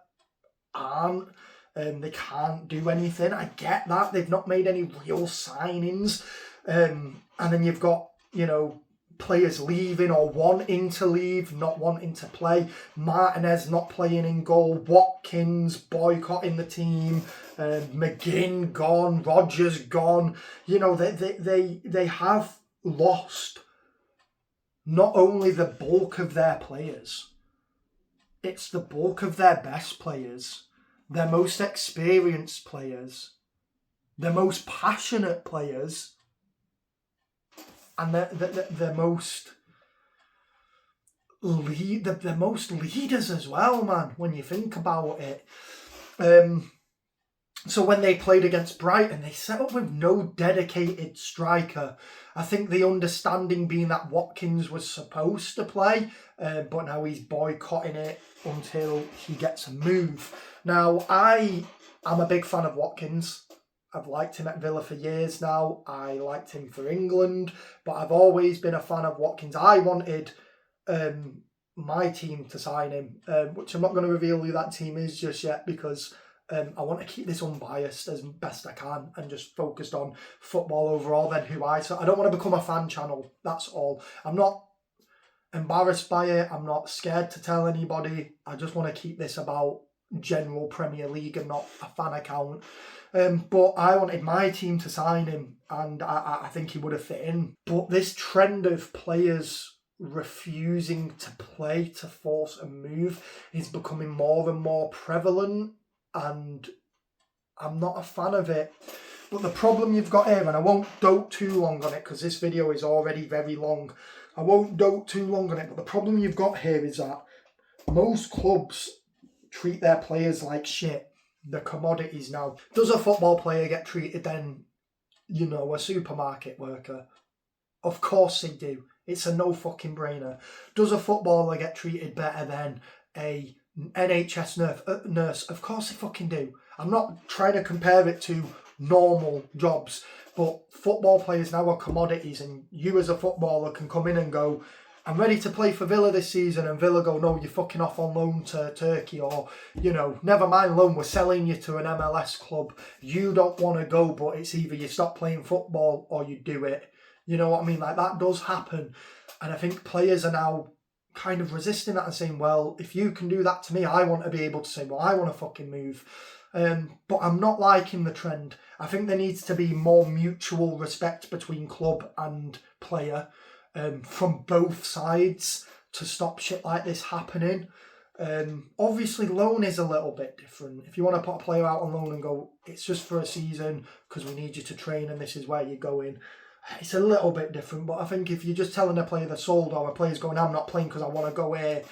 aren't. They can't do anything. I get that. They've not made any real signings. And then you've got, you know, players leaving or wanting to leave, not wanting to play. Martinez not playing in goal. Watkins boycotting the team. McGinn gone. Rodgers gone. You know, they have lost not only the bulk of their players, it's the bulk of their best players, their most experienced players, their most passionate players, and the most leaders as well, man, when you think about it. So when they played against Brighton, they set up with no dedicated striker. I think the understanding being that Watkins was supposed to play, but now he's boycotting it until he gets a move. Now, I am a big fan of Watkins. I've liked him at Villa for years now. I liked him for England, but I've always been a fan of Watkins. I wanted my team to sign him, which I'm not going to reveal who that team is just yet because I want to keep this unbiased as best I can and just focused on football overall than so I don't want to become a fan channel, that's all. I'm not embarrassed by it. I'm not scared to tell anybody. I just want to keep this about general Premier League and not a fan account. But I wanted my team to sign him and I think he would have fit in. But this trend of players refusing to play to force a move is becoming more and more prevalent and I'm not a fan of it. But the problem you've got here, and I won't dote too long on it because this video is already very long. I won't dote too long on it, but the problem you've got here is that most clubs treat their players like shit. The commodities now. Does a football player get treated then, you know, a supermarket worker? Of course they do. It's a no fucking brainer. Does a footballer get treated better than a NHS nurse? Of course they fucking do. I'm not trying to compare it to normal jobs. But football players now are commodities, and you as a footballer can come in and go, I'm ready to play for Villa this season, and Villa go, no, you're fucking off on loan to Turkey, or, never mind loan, we're selling you to an MLS club. You don't want to go, but it's either you stop playing football or you do it. You know what I mean? Like, that does happen. And I think players are now kind of resisting that and saying, well, if you can do that to me, I want to be able to say, well, I want to fucking move. But I'm not liking the trend. I think there needs to be more mutual respect between club and player from both sides to stop shit like this happening. Obviously, loan is a little bit different. If you want to put a player out on loan and go, it's just for a season because we need you to train and this is where you're going, it's a little bit different. But I think if you're just telling a player they're sold, or a player's going, I'm not playing because I want to go here,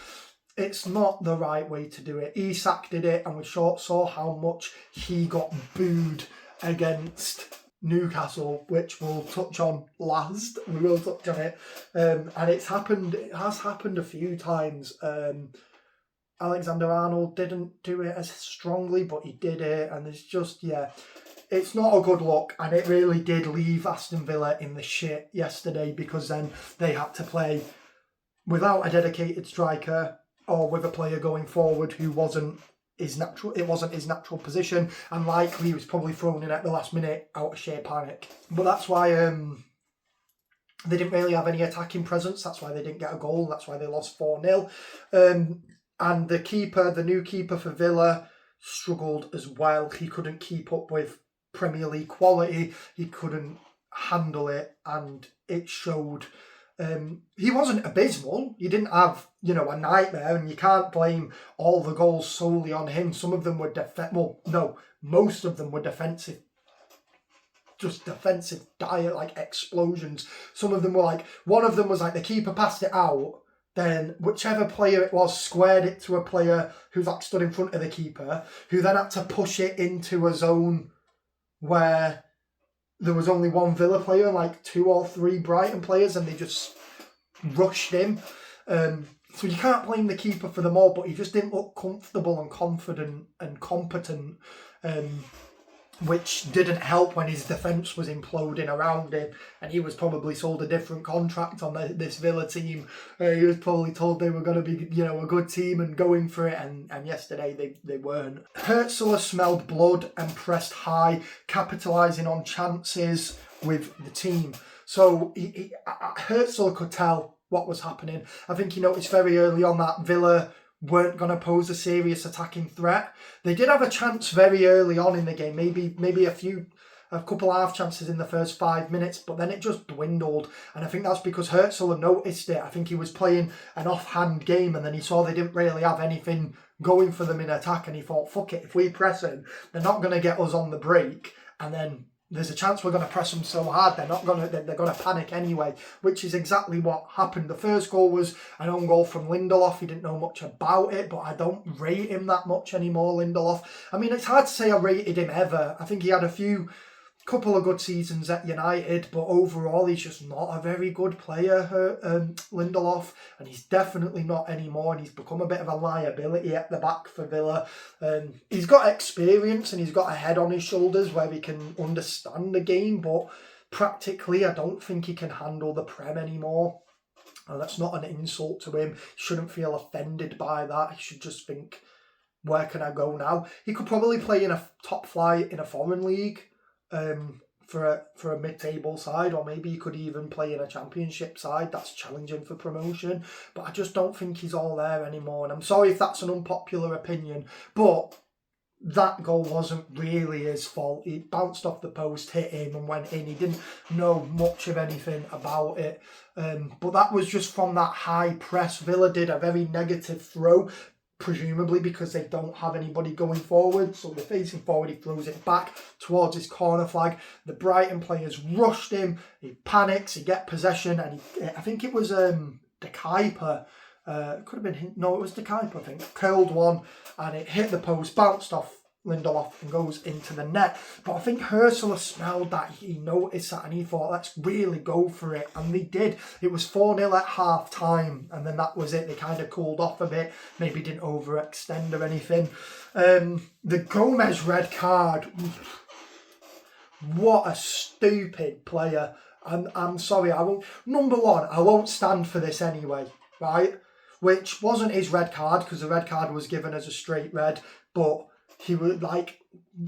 it's not the right way to do it. Isak did it, and we saw how much he got booed against Newcastle, which we'll touch on last. We will touch on it. And it has happened a few times. Alexander-Arnold didn't do it as strongly, but he did it. And it's just, it's not a good look. And it really did leave Aston Villa in the shit yesterday, because then they had to play without a dedicated striker, or with a player going forward who wasn't his natural position, and likely he was probably thrown in at the last minute out of sheer panic. But that's why they didn't really have any attacking presence. That's why they didn't get a goal. That's why they lost 4-0. And the new keeper for Villa, struggled as well. He couldn't keep up with Premier League quality. He couldn't handle it, and it showed. He wasn't abysmal. He didn't have, a nightmare, and you can't blame all the goals solely on him. Some of them were most of them were defensive. Just defensive diet, like explosions. Some of them were one of them was the keeper passed it out, then whichever player it was squared it to a player who's stood in front of the keeper, who then had to push it into a zone where there was only one Villa player and 2 or 3 Brighton players, and they just rushed him. So you can't blame the keeper for them all, but he just didn't look comfortable and confident and competent, which didn't help when his defence was imploding around him, and he was probably sold a different contract on this Villa team. He was probably told they were going to be, a good team and going for it, and yesterday they weren't. Herzl smelled blood and pressed high, capitalising on chances with the team. So Herzl could tell what was happening. I think he noticed very early on that Villa weren't going to pose a serious attacking threat. They did have a chance very early on in the game, maybe a couple half chances in the first 5 minutes, but then it just dwindled. And I think that's because Herzl noticed it. I think he was playing an offhand game, and then he saw they didn't really have anything going for them in attack, and he thought, fuck it, if we press them, they're not going to get us on the break, and then there's a chance we're going to press them so hard they're going to panic anyway, which is exactly what happened. The first goal was an own goal from Lindelof. He didn't know much about it, but I don't rate him that much anymore, Lindelof. I mean, it's hard to say I rated him ever. I think he had a couple of good seasons at United, but overall he's just not a very good player, Lindelof, and he's definitely not anymore, and he's become a bit of a liability at the back for Villa. He's got experience and he's got a head on his shoulders where he can understand the game, but practically I don't think he can handle the Prem anymore. And that's not an insult to him. He shouldn't feel offended by that. He should just think, where can I go now? He could probably play in a top flight in a foreign league, for a mid-table side, or maybe he could even play in a championship side that's challenging for promotion. But I just don't think he's all there anymore. And I'm sorry if that's an unpopular opinion, but that goal wasn't really his fault. He bounced off the post, hit him and went in. He didn't know much of anything about it. But that was just from that high press. Villa did a very negative throw, presumably because they don't have anybody going forward. So they're facing forward, he throws it back towards his corner flag. The Brighton players rushed him, he panics, he gets possession, and I think it was De Kuiper, it could have been, no, it was De Kuiper, I think, curled one, and it hit the post, bounced off Lindelof and goes into the net. But I think Herzl smelled that, he noticed that, and he thought, let's really go for it, and they did. It was 4-0 at half time, and then that was it. They kind of cooled off a bit, maybe didn't overextend or anything. The Gomez red card, What a stupid player. I'm sorry, I won't. Number one, I won't stand for this anyway, right? Which wasn't his red card, because the red card was given as a straight red, but he was like,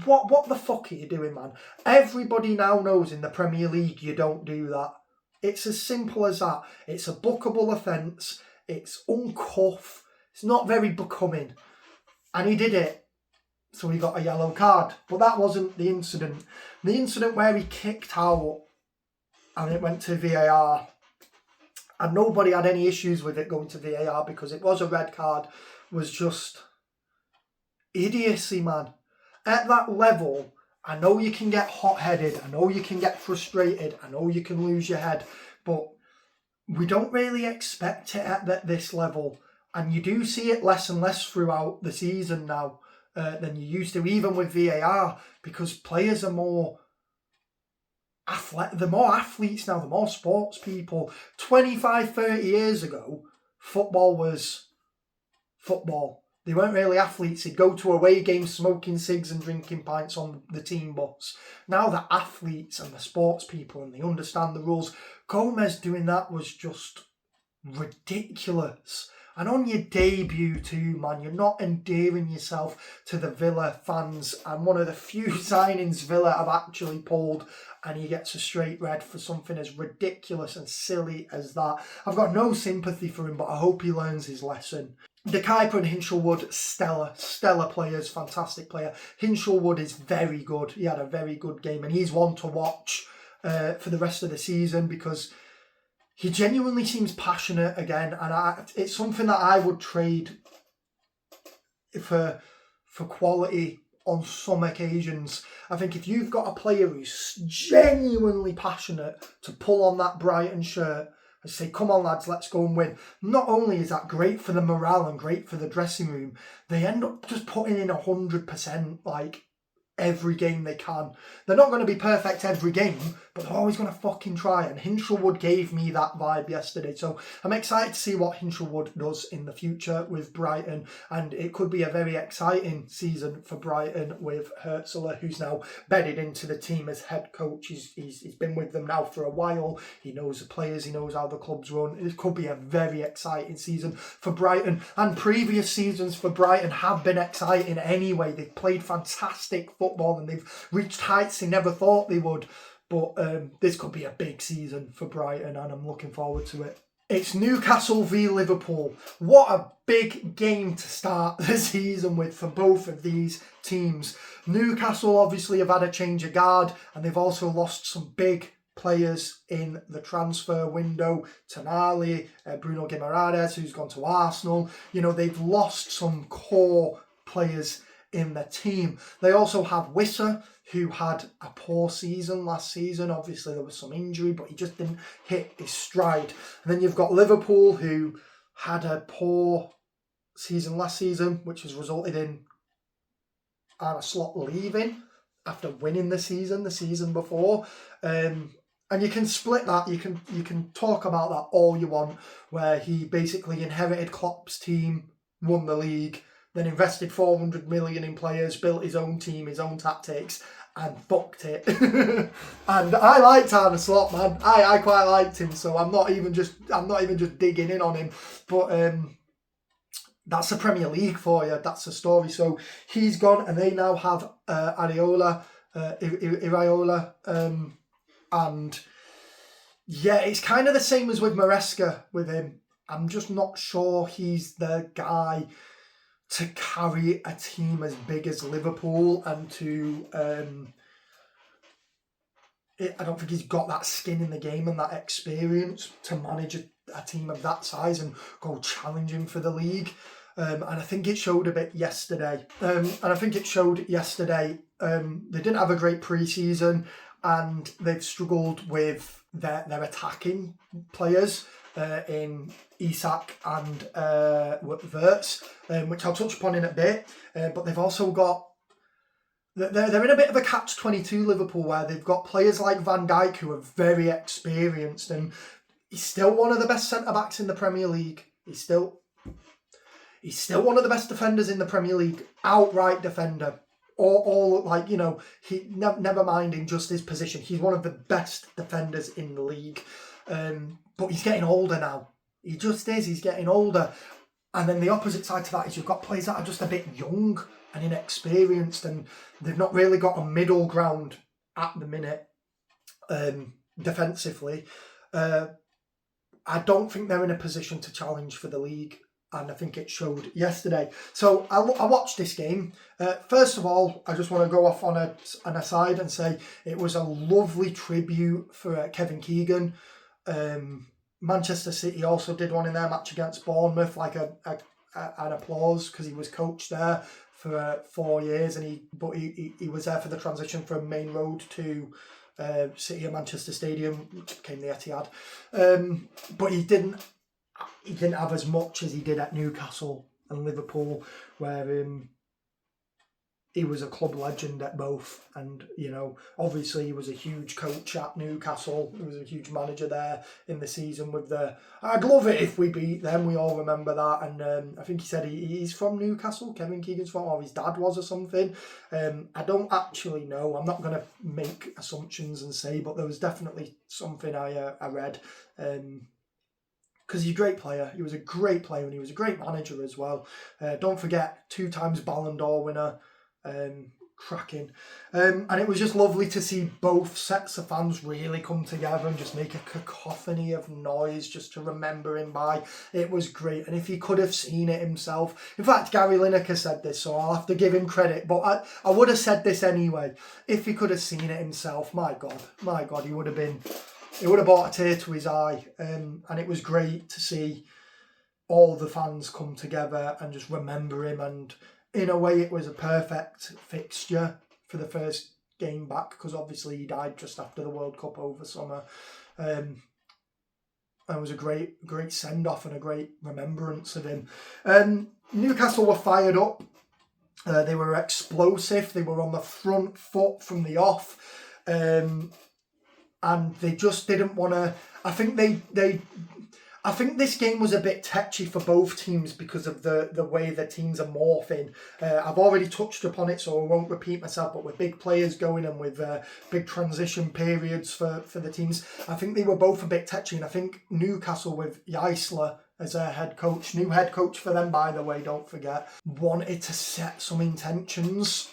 what the fuck are you doing, man? Everybody now knows in the Premier League you don't do that. It's as simple as that. It's a bookable offence. It's uncuff. It's not very becoming. And he did it. So he got a yellow card. But that wasn't the incident. The incident where he kicked out and it went to VAR, and nobody had any issues with it going to VAR because it was a red card, was just idiocy, man. At that level, I know you can get hot-headed, I know you can get frustrated, I know you can lose your head, but we don't really expect it at this level. And you do see it less and less throughout the season now than you used to, even with VAR, because players are more they're more athletes now, they're more sports people. 25, 30 years ago, football was football. They weren't really athletes. They'd go to away games smoking cigs and drinking pints on the team bus. Now they're athletes and they're sports people and they understand the rules. Gomez doing that was just ridiculous. And on your debut too, man, you're not endearing yourself to the Villa fans. And one of the few signings Villa have actually pulled, and he gets a straight red for something as ridiculous and silly as that. I've got no sympathy for him, but I hope he learns his lesson. De Kuyper and Hinshelwood, stellar players, fantastic player. Hinshelwood is very good. He had a very good game, and he's one to watch for the rest of the season because he genuinely seems passionate again, and it's something that I would trade for quality on some occasions. I think if you've got a player who's genuinely passionate to pull on that Brighton shirt and say, come on lads, let's go and win, not only is that great for the morale and great for the dressing room, they end up just putting in 100%, like, every game they can. They're not going to be perfect every game, but they're always going to fucking try, and Hinshelwood gave me that vibe yesterday. So I'm excited to see what Hinshelwood does in the future with Brighton, and it could be a very exciting season for Brighton with Hertzler, who's now bedded into the team as head coach. He's been with them now for a while. He knows the players, he knows how the club's run. It could be a very exciting season for Brighton, and previous seasons for Brighton have been exciting anyway. They've played fantastic football and they've reached heights they never thought they would. But this could be a big season for Brighton, and I'm looking forward to it. It's Newcastle v Liverpool. What a big game to start the season with for both of these teams. Newcastle obviously have had a change of guard, and they've also lost some big players in the transfer window. Tonali, Bruno Guimaraes, who's gone to Arsenal. You know, they've lost some core players in the team. They also have Wissa, who had a poor season last season. Obviously there was some injury, but he just didn't hit his stride. And then you've got Liverpool, who had a poor season last season, which has resulted in Arne Slot leaving after winning the season before. And you can split that. You can talk about that all you want, where he basically inherited Klopp's team, won the league, then invested 400 million in players, built his own team, his own tactics, and fucked it. And I liked Arne Slot, man. I quite liked him, so I'm not even just digging in on him. But that's the Premier League for you. That's the story. So he's gone, and they now have Iraola, and yeah, it's kind of the same as with Maresca with him. I'm just not sure he's the guy to carry a team as big as Liverpool, and to I don't think he's got that skin in the game and that experience to manage a team of that size and go challenging for the league. And I think it showed a bit yesterday. They didn't have a great pre-season, and they've struggled with their attacking players in Isak and Wirtz, which I'll touch upon in a bit. But they've also got... They're in a bit of a catch-22, Liverpool, where they've got players like Van Dijk who are very experienced, and he's still one of the best centre-backs in the Premier League. He's still one of the best defenders in the Premier League. Outright defender. All like, you know, he never minding just his position. He's one of the best defenders in the league. But he's getting older now. He just is. He's getting older. And then the opposite side to that is you've got players that are just a bit young and inexperienced, and they've not really got a middle ground at the minute defensively. I don't think they're in a position to challenge for the league, and I think it showed yesterday. So I watched this game. First of all, I just want to go off on an aside and say it was a lovely tribute for Kevin Keegan. Manchester City also did one in their match against Bournemouth, like an applause, because he was coach there for 4 years, and he was there for the transition from Main Road to City of Manchester Stadium, which became the Etihad. But he didn't have as much as he did at Newcastle and Liverpool, where he was a club legend at both. And, you know, obviously he was a huge coach at Newcastle. He was a huge manager there in the season with I'd love it if we beat them. We all remember that. And I think he said he's from Newcastle. Kevin Keegan's from, or his dad was or something. I don't actually know. I'm not going to make assumptions and say, but there was definitely something I read. Because he's a great player. He was a great player and he was a great manager as well. Don't forget, 2 times Ballon d'Or winner. Cracking. And it was just lovely to see both sets of fans really come together and just make a cacophony of noise just to remember him by. It was great. And if he could have seen it himself, in fact, Gary Lineker said this, so I'll have to give him credit, but I would have said this anyway. If he could have seen it himself, my God, he would have brought a tear to his eye. And it was great to see all the fans come together and just remember him. And in a way, it was a perfect fixture for the first game back, because obviously he died just after the World Cup over summer. And it was a great send-off and a great remembrance of him. Newcastle were fired up. They were explosive. They were on the front foot from the off. And they just didn't want to... I think this game was a bit tetchy for both teams because of the way the teams are morphing. I've already touched upon it, so I won't repeat myself, but with big players going and with big transition periods for the teams, I think they were both a bit tetchy. And I think Newcastle with Eisler as their head coach, new head coach for them, by the way, don't forget, wanted to set some intentions,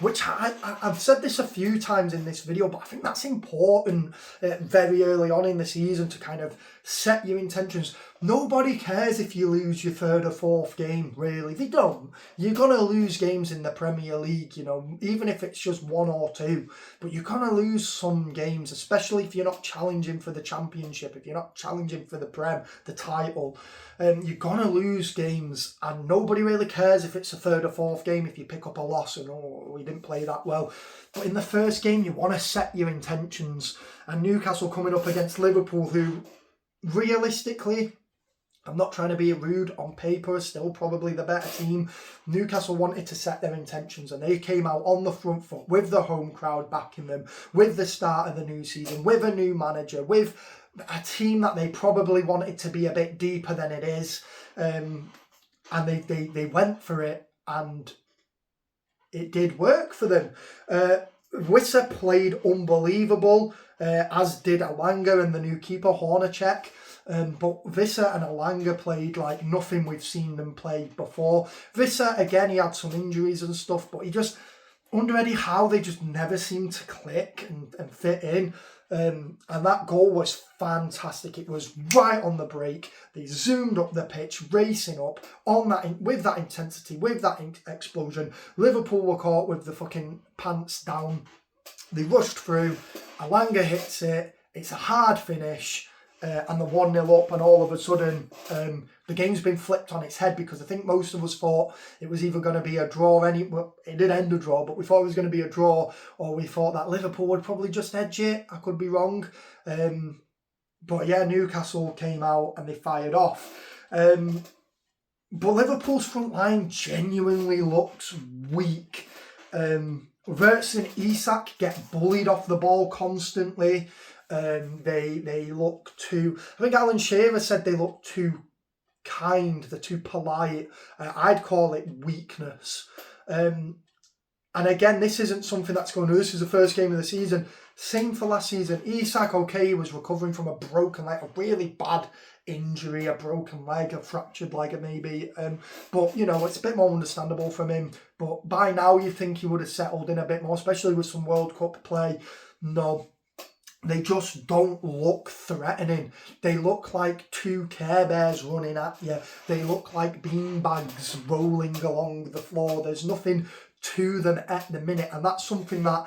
which I've said this a few times in this video, but I think that's important very early on in the season to kind of set your intentions. Nobody cares if you lose your 3rd or 4th game, really. They don't. You're going to lose games in the Premier League, you know, even if it's just 1 or 2. But you're going to lose some games, especially if you're not challenging for the Championship, if you're not challenging for the Prem, the title. You're going to lose games, and nobody really cares if it's a 3rd or 4th game if you pick up a loss and, we didn't play that well. But in the first game, you want to set your intentions. And Newcastle coming up against Liverpool, who realistically, I'm not trying to be rude, on paper, still probably the better team. Newcastle wanted to set their intentions, and they came out on the front foot with the home crowd backing them, with the start of the new season, with a new manager, with a team that they probably wanted to be a bit deeper than it is. And they went for it, and it did work for them. Wissa played unbelievable, as did Alanga and the new keeper, Hornacek. But Wissa and Alanga played like nothing we've seen them play before. Wissa, again, he had some injuries and stuff, but he just, under Eddie Howe, they just never seemed to click and fit in. And that goal was fantastic. It was right on the break. They zoomed up the pitch, racing up on that with that intensity, with that explosion. Liverpool were caught with the fucking pants down. They rushed through. Alanga hits it. It's a hard finish. And the 1-0 up, and all of a sudden the game's been flipped on its head, because I think most of us thought it was either going to be a draw, well, it did end a draw, but we thought it was going to be a draw, or we thought that Liverpool would probably just edge it. I could be wrong. But yeah, Newcastle came out and they fired off. But Liverpool's front line genuinely looks weak. Wirtz and Isak get bullied off the ball constantly. They look too... I think Alan Shearer said they look too kind, they're too polite. I'd call it weakness. And again, this isn't something that's going, this is the first game of the season. Same for last season. Isak, okay, he was recovering from a broken leg, a really bad injury, a broken leg, a fractured leg maybe. But, you know, it's a bit more understandable from him. But by now, you think he would have settled in a bit more, especially with some World Cup play. No, they just don't look threatening. They look like two Care Bears running at you. They look like beanbags rolling along the floor. There's nothing to them at the minute, and that's something that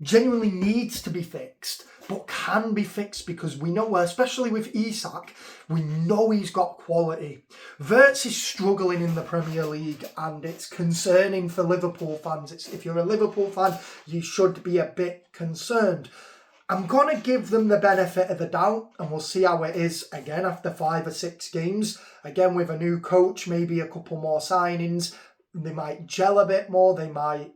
genuinely needs to be fixed, but can be fixed because we know, especially with Isak, we know he's got quality. Wirtz is struggling in the Premier League, and it's concerning for Liverpool fans. If you're a Liverpool fan, you should be a bit concerned. I'm going to give them the benefit of the doubt, and we'll see how it is again after 5 or 6 games. Again, with a new coach, maybe a couple more signings. They might gel a bit more, they might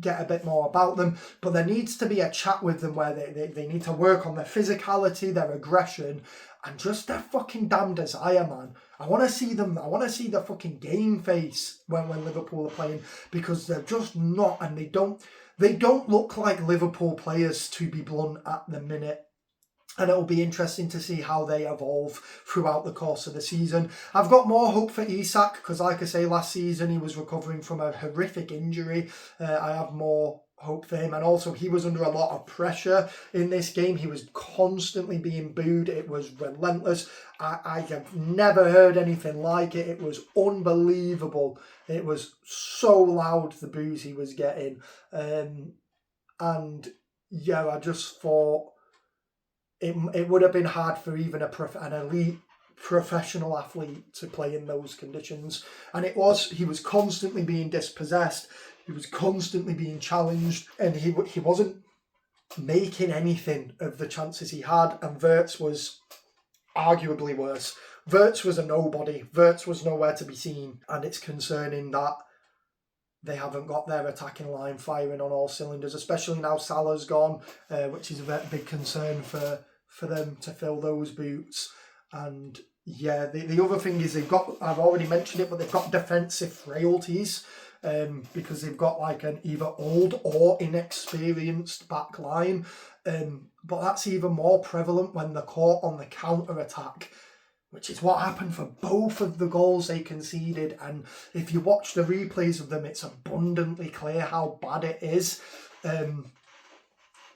get a bit more about them, but there needs to be a chat with them where they need to work on their physicality, their aggression, and just their fucking damn desire, man. I want to see them, I want to see the fucking game face when Liverpool are playing, because they're just not, and they don't look like Liverpool players, to be blunt, at the minute. And it'll be interesting to see how they evolve throughout the course of the season. I've got more hope for Isak because, like I say, last season he was recovering from a horrific injury. I have more hope for him. And also, he was under a lot of pressure in this game. He was constantly being booed. It was relentless. I have never heard anything like it. It was unbelievable. It was so loud, the boos he was getting. And yeah, I just thought it would have been hard for even an elite professional athlete to play in those conditions. And he was constantly being dispossessed. He was constantly being challenged, and he wasn't making anything of the chances he had. And Wirtz was arguably worse. Wirtz was a nobody. Wirtz was nowhere to be seen. And it's concerning that they haven't got their attacking line firing on all cylinders, especially now Salah's gone, which is a very big concern for them to fill those boots. And yeah, the other thing is I've already mentioned it, but they've got defensive frailties because they've got like an either old or inexperienced back line. But that's even more prevalent when they're caught on the counter-attack, which is what happened for both of the goals they conceded. And if you watch the replays of them, it's abundantly clear how bad it is.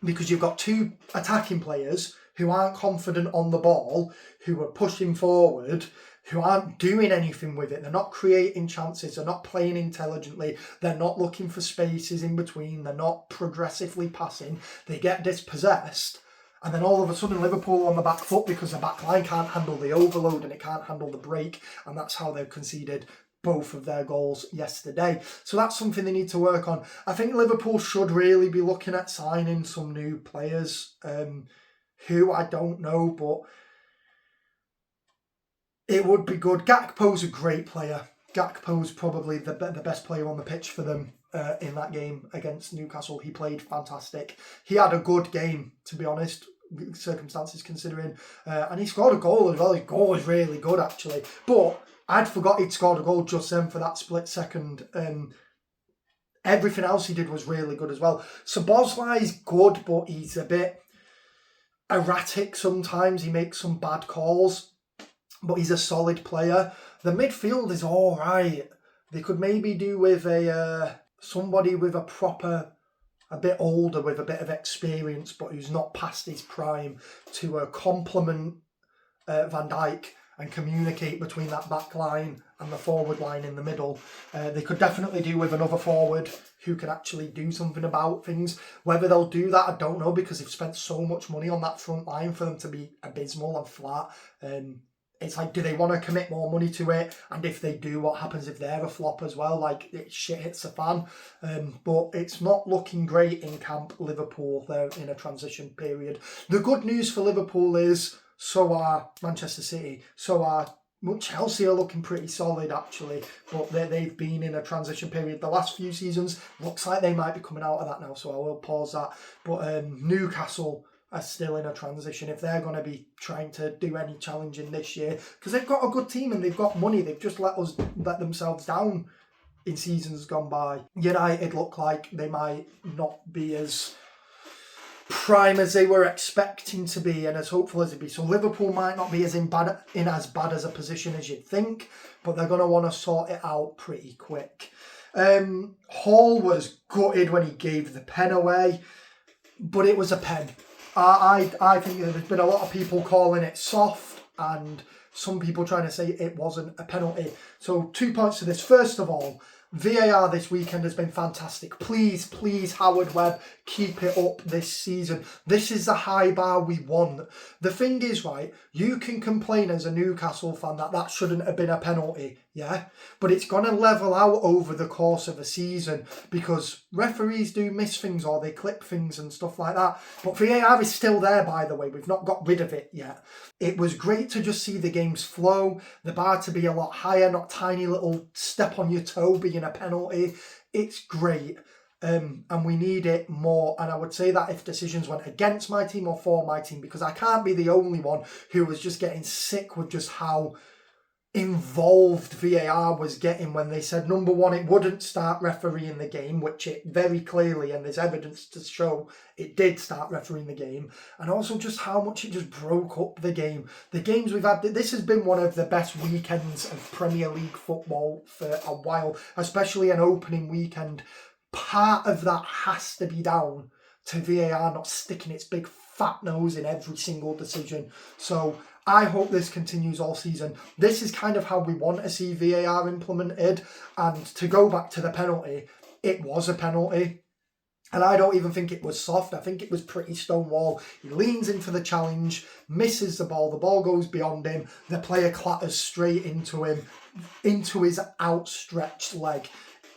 Because you've got two attacking players who aren't confident on the ball, who are pushing forward, who aren't doing anything with it. They're not creating chances. They're not playing intelligently. They're not looking for spaces in between. They're not progressively passing. They get dispossessed. And then all of a sudden Liverpool on the back foot because the back line can't handle the overload and it can't handle the break. And that's how they've conceded both of their goals yesterday. So that's something they need to work on. I think Liverpool should really be looking at signing some new players who I don't know, but it would be good. Gakpo's a great player. Gakpo's probably the best player on the pitch for them in that game against Newcastle. He played fantastic. He had a good game, to be honest, circumstances considering. And he scored a goal as well. His goal was really good, actually. But I'd forgot he'd scored a goal just then for that split second. Everything else he did was really good as well. Szoboszlai's good, but he's a bit erratic sometimes. He makes some bad calls, but he's a solid player. The midfield is all right. They could maybe do with somebody with a bit older, with a bit of experience, but who's not past his prime, to complement Van Dijk and communicate between that back line and the forward line in the middle. They could definitely do with another forward who can actually do something about things. Whether they'll do that, I don't know, because they've spent so much money on that front line for them to be abysmal and flat. It's like, do they want to commit more money to it? And if they do, what happens if they're a flop as well? Like, shit hits the fan. But it's not looking great in camp Liverpool. They're in a transition period. The good news for Liverpool is, so are Manchester City, so are Chelsea are looking pretty solid, actually, but they've been in a transition period the last few seasons. Looks like they might be coming out of that now, so I will pause that. But Newcastle are still in a transition if they're going to be trying to do any challenging this year, because they've got a good team and they've got money. They've just let themselves down in seasons gone by. United look like they might not be as prime as they were expecting to be and as hopeful as they'd be. So Liverpool might not be in as bad as a position as you'd think, but they're going to want to sort it out pretty quick. Hall was gutted when he gave the pen away, but it was a pen. I think there's been a lot of people calling it soft and some people trying to say it wasn't a penalty. So 2 points to this. First of all, VAR this weekend has been fantastic. Please, Howard Webb, keep it up this season. This is the high bar we want. The thing is, right, you can complain as a Newcastle fan that shouldn't have been a penalty, yeah? But it's going to level out over the course of a season because referees do miss things or they clip things and stuff like that. But VAR is still there, by the way. We've not got rid of it yet. It was great to just see the game's flow, the bar to be a lot higher, not tiny little step on your toe being a penalty. It's great. And we need it more. And I would say that if decisions went against my team or for my team, because I can't be the only one who was just getting sick with just how involved VAR was getting when they said, number one, it wouldn't start refereeing the game, which it very clearly, and there's evidence to show it did start refereeing the game, and also just how much it just broke up the game. The games we've had, this has been one of the best weekends of Premier League football for a while, especially an opening weekend. Part of that has to be down to VAR not sticking its big fat nose in every single decision. So I hope this continues all season. This is kind of how we want to see VAR implemented. And to go back to the penalty, it was a penalty. And I don't even think it was soft. I think it was pretty stonewall. He leans into the challenge, misses the ball goes beyond him. The player clatters straight into him, into his outstretched leg.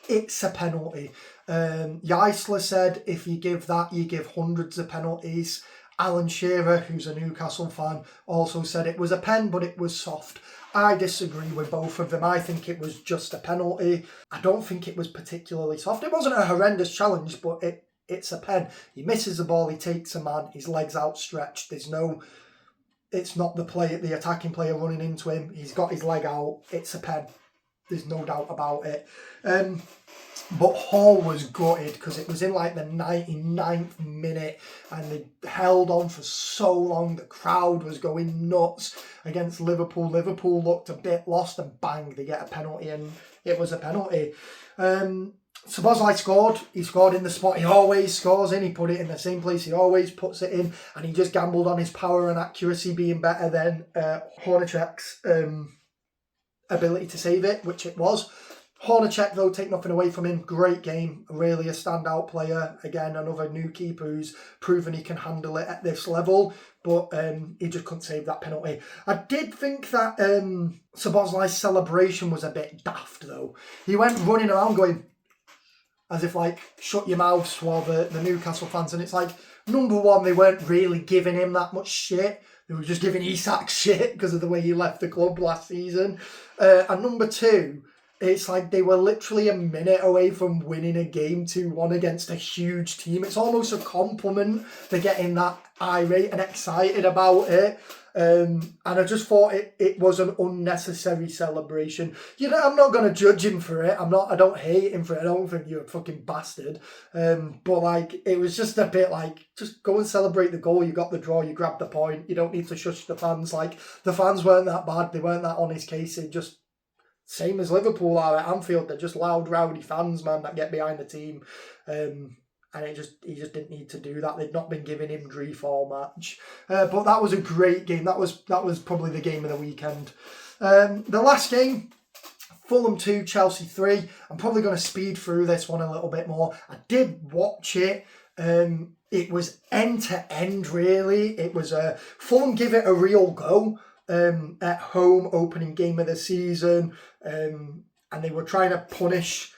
It's a penalty. Geisler said if you give that, you give hundreds of penalties. Alan Shearer, who's a Newcastle fan, also said it was a pen, but it was soft. I disagree with both of them. I think it was just a penalty. I don't think it was particularly soft. It wasn't a horrendous challenge, but it's a pen. He misses the ball, he takes a man, his leg's outstretched. It's not the attacking player running into him. He's got his leg out. It's a pen. There's no doubt about it. But Hall was gutted because it was in like the 99th minute and they held on for so long. The crowd was going nuts against Liverpool. Liverpool looked a bit lost and bang, they get a penalty and it was a penalty. Szoboszlai scored. He scored in the spot he always scores in. He put it in the same place he always puts it in, and he just gambled on his power and accuracy being better than Hornacek's ability to save it, which it was. Hornacek, though, take nothing away from him. Great game. Really a standout player. Again, another new keeper who's proven he can handle it at this level. But he just couldn't save that penalty. I did think that Szoboszlai's celebration was a bit daft, though. He went running around going, as if like, shut your mouths while the Newcastle fans. And it's like, number one, they weren't really giving him that much shit. They were just giving Isak shit because of the way he left the club last season. And number two, it's like they were literally a minute away from winning a game 2-1 against a huge team. It's almost a compliment for getting that irate and excited about it. And I just thought it was an unnecessary celebration. You know, I'm not going to judge him for it. I don't hate him for it. I don't think you're a fucking bastard. But like, it was just a bit like, just go and celebrate the goal. You got the draw. You grabbed the point. You don't need to shush the fans. Like, the fans weren't that bad. They weren't that on his case. They just, same as Liverpool are at Anfield. They're just loud, rowdy fans, man, that get behind the team. And he just didn't need to do that. They'd not been giving him grief all match. But that was a great game. That was probably the game of the weekend. The last game, Fulham 2, Chelsea 3. I'm probably going to speed through this one a little bit more. I did watch it. It was end to end, really. It was Fulham give it a real go. At home, opening game of the season, and they were trying to punish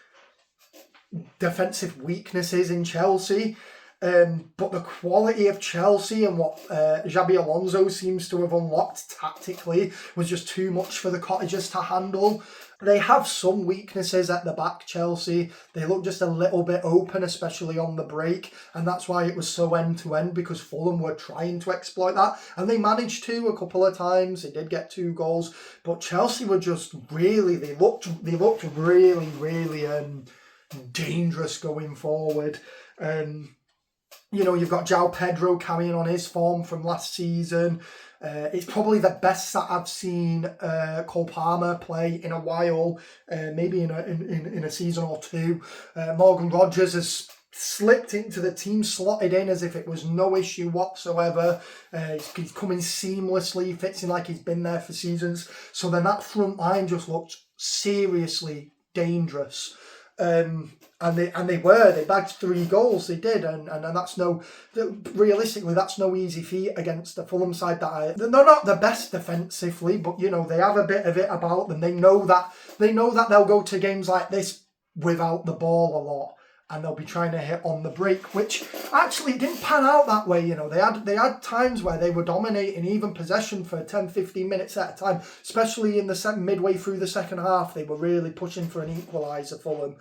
defensive weaknesses in Chelsea, But the quality of Chelsea and what Xabi Alonso seems to have unlocked tactically was just too much for the Cottagers to handle. They have some weaknesses at the back, Chelsea. They look just a little bit open, especially on the break. And that's why it was so end-to-end, because Fulham were trying to exploit that. And they managed to a couple of times. They did get 2 goals. But Chelsea were just really, they looked really, really dangerous going forward. You've got João Pedro carrying on his form from last season. It's probably the best that I've seen Cole Palmer play in a while, maybe in a season or 2. Morgan Rogers has slipped into the team, slotted in as if it was no issue whatsoever. He's coming seamlessly, fits in like he's been there for seasons. So then that front line just looked seriously dangerous. And they bagged 3 goals, they did, and that's realistically that's no easy feat against the Fulham side they're not the best defensively, but they have a bit of it about them. They know that they'll go to games like this without the ball a lot, and they'll be trying to hit on the break, which actually didn't pan out that way. They had times where they were dominating even possession for 10-15 minutes at a time, especially in the midway through the second half. They were really pushing for an equaliser, Fulham,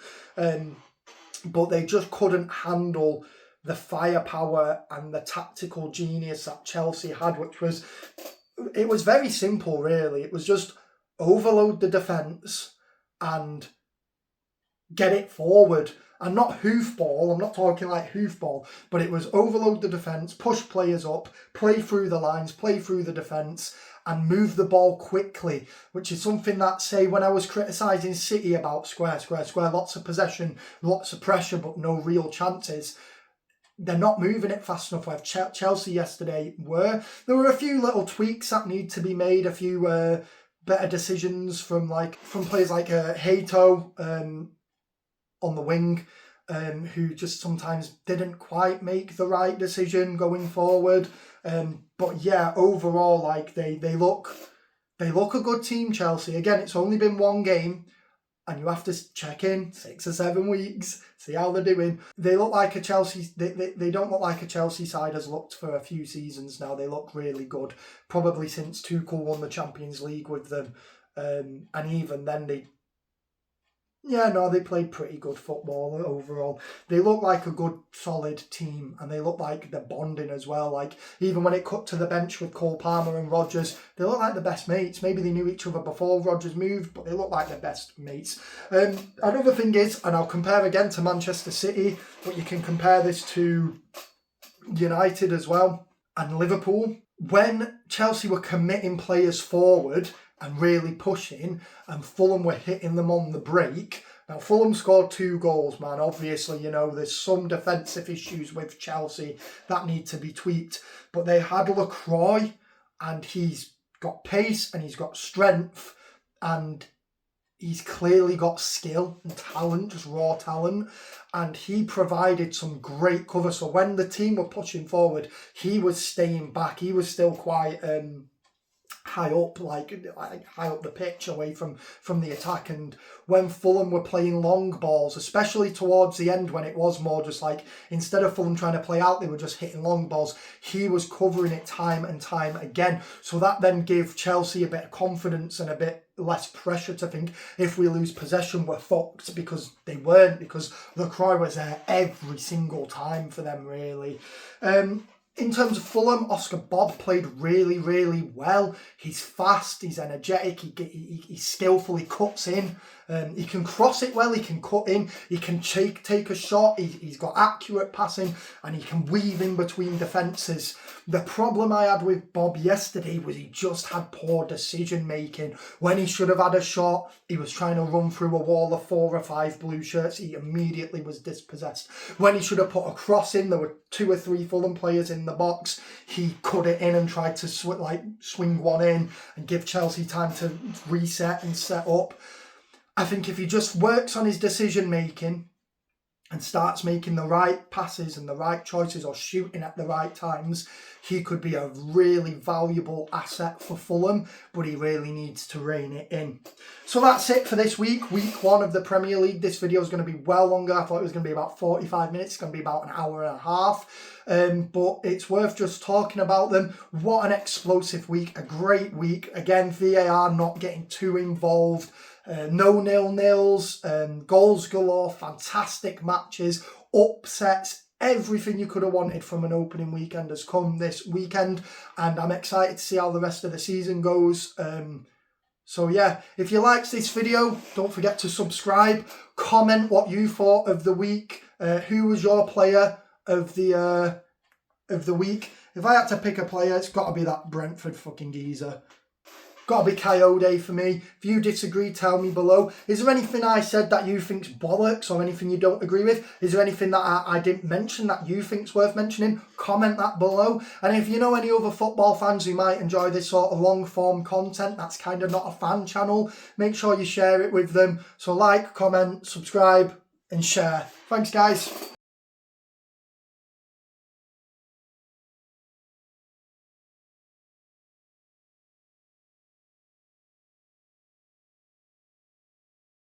but they just couldn't handle the firepower and the tactical genius that Chelsea had, it was very simple, really. It was just overload the defence and get it forward. And not hoofball, I'm not talking like hoofball, but it was overload the defence, push players up, play through the lines, play through the defence, and move the ball quickly, which is something that, say, when I was criticising City about square, lots of possession, lots of pressure, but no real chances. They're not moving it fast enough, where Chelsea yesterday were. There were a few little tweaks that need to be made, a few better decisions from players like Hato, on the wing, who just sometimes didn't quite make the right decision going forward. But yeah, overall, they look a good team, Chelsea. Again, it's only been 1 game, and you have to check in 6 or 7 weeks, see how they're doing. They look like a Chelsea. They don't look like a Chelsea side has looked for a few seasons now. They look really good, probably since Tuchel won the Champions League with them, and even then they played pretty good football overall. They look like a good, solid team, and they look like they're bonding as well. Even when it cut to the bench with Cole Palmer and Rogers, they look like the best mates. Maybe they knew each other before Rogers moved, but they look like the best mates. Another thing is, and I'll compare again to Manchester City, but you can compare this to United as well, and Liverpool. When Chelsea were committing players forward and really pushing, and Fulham were hitting them on the break. Now, Fulham scored 2 goals, man. Obviously, there's some defensive issues with Chelsea that need to be tweaked. But they had Lacroix, and he's got pace, and he's got strength, and he's clearly got skill and talent, just raw talent. And he provided some great cover. So when the team were pushing forward, he was staying back. He was still quite high up, high up the pitch, away from the attack. And when Fulham were playing long balls, especially towards the end, when it was more just instead of Fulham trying to play out, they were just hitting long balls, he was covering it time and time again. So that then gave Chelsea a bit of confidence and a bit less pressure to think, if we lose possession, we're fucked, because they weren't, because Lacroix was there every single time for them, really. In terms of Fulham, Oscar Bobb played really, really well. He's fast, he's energetic, he skillfully cuts in. He can cross it well, he can cut in, he can take a shot, he's got accurate passing, and he can weave in between defences. The problem I had with Bob yesterday was he just had poor decision making. When he should have had a shot, he was trying to run through a wall of 4 or 5 blue shirts, he immediately was dispossessed. When he should have put a cross in, there were 2 or 3 Fulham players in the box, he cut it in and tried to swing one in and give Chelsea time to reset and set up. I think if he just works on his decision making and starts making the right passes and the right choices, or shooting at the right times, he could be a really valuable asset for Fulham, but he really needs to rein it in. So that's it for this week, week 1 of the Premier League. This video is going to be well longer. I thought it was going to be about 45 minutes. It's going to be about an hour and a half. But it's worth just talking about them. What an explosive week, a great week. Again, VAR not getting too involved. No 0-0s, goals galore, fantastic matches, upsets. Everything you could have wanted from an opening weekend has come this weekend. And I'm excited to see how the rest of the season goes. So yeah, if you liked this video, don't forget to subscribe, comment what you thought of the week, who was your player of the week. If I had to pick a player, it's got to be that Brentford fucking geezer. Got to be Coyote for me. If you disagree, tell me below. Is there anything I said that you think's bollocks or anything you don't agree with? Is there anything that I didn't mention that you think's worth mentioning? Comment that below. And if you know any other football fans who might enjoy this sort of long form content that's kind of not a fan channel, make sure you share it with them. So like, comment, subscribe and share. Thanks guys.